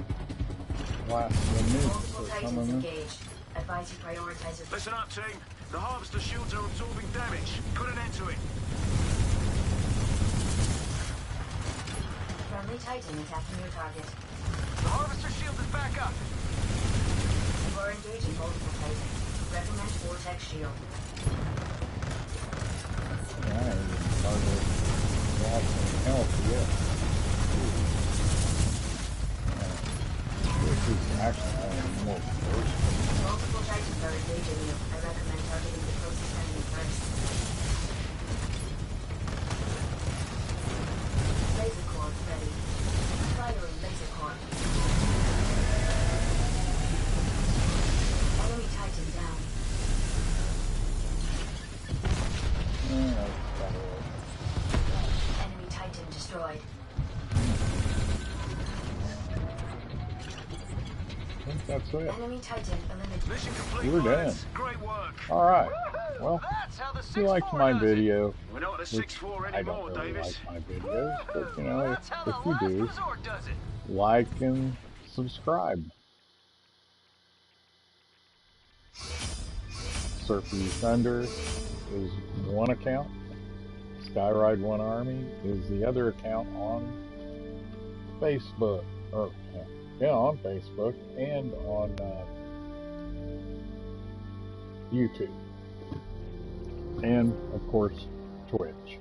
S1: last minutes
S4: Multiple
S1: are
S4: Titans
S1: coming in.
S4: engaged. Advise you prioritize it.
S3: Listen up, team. The harvester shields are absorbing damage. Put an end to it.
S4: Friendly Titan attacking your target.
S2: The harvester shield is back up.
S4: You are engaging multiple Titans. Recommend Vortex Shield.
S1: Yeah, I haven't even started watching health yet. This is actually more worse.
S4: Multiple Titans are engaging you. I recommend targeting the closest enemy first. Laser core ready. Firing laser core. Enemy Titan down.
S1: Yeah, that's better.
S4: Enemy Titan destroyed.
S1: I think that's it.
S4: Enemy Titan eliminated.
S3: Mission complete.
S1: We're done.
S3: lads. Great work.
S1: Alright, well,
S2: That's how the
S1: if you liked my
S2: 6-4 does it.
S1: video,
S3: We're not at a
S1: which
S3: 6-4
S1: I
S3: anymore,
S1: don't really
S3: Davis.
S1: like my videos, but you know,
S2: That's how
S1: if
S2: the
S1: you
S2: last
S1: do,
S2: resort does it.
S1: like and subscribe. Surfy Thunder is one account. SkyrideOneArmy is the other account on Facebook, or on Facebook and on YouTube, and of course Twitch.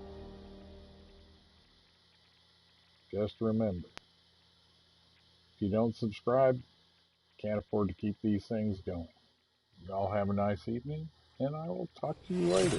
S1: Just remember, if you don't subscribe, can't afford to keep these things going. Y'all have a nice evening, and I will talk to you later.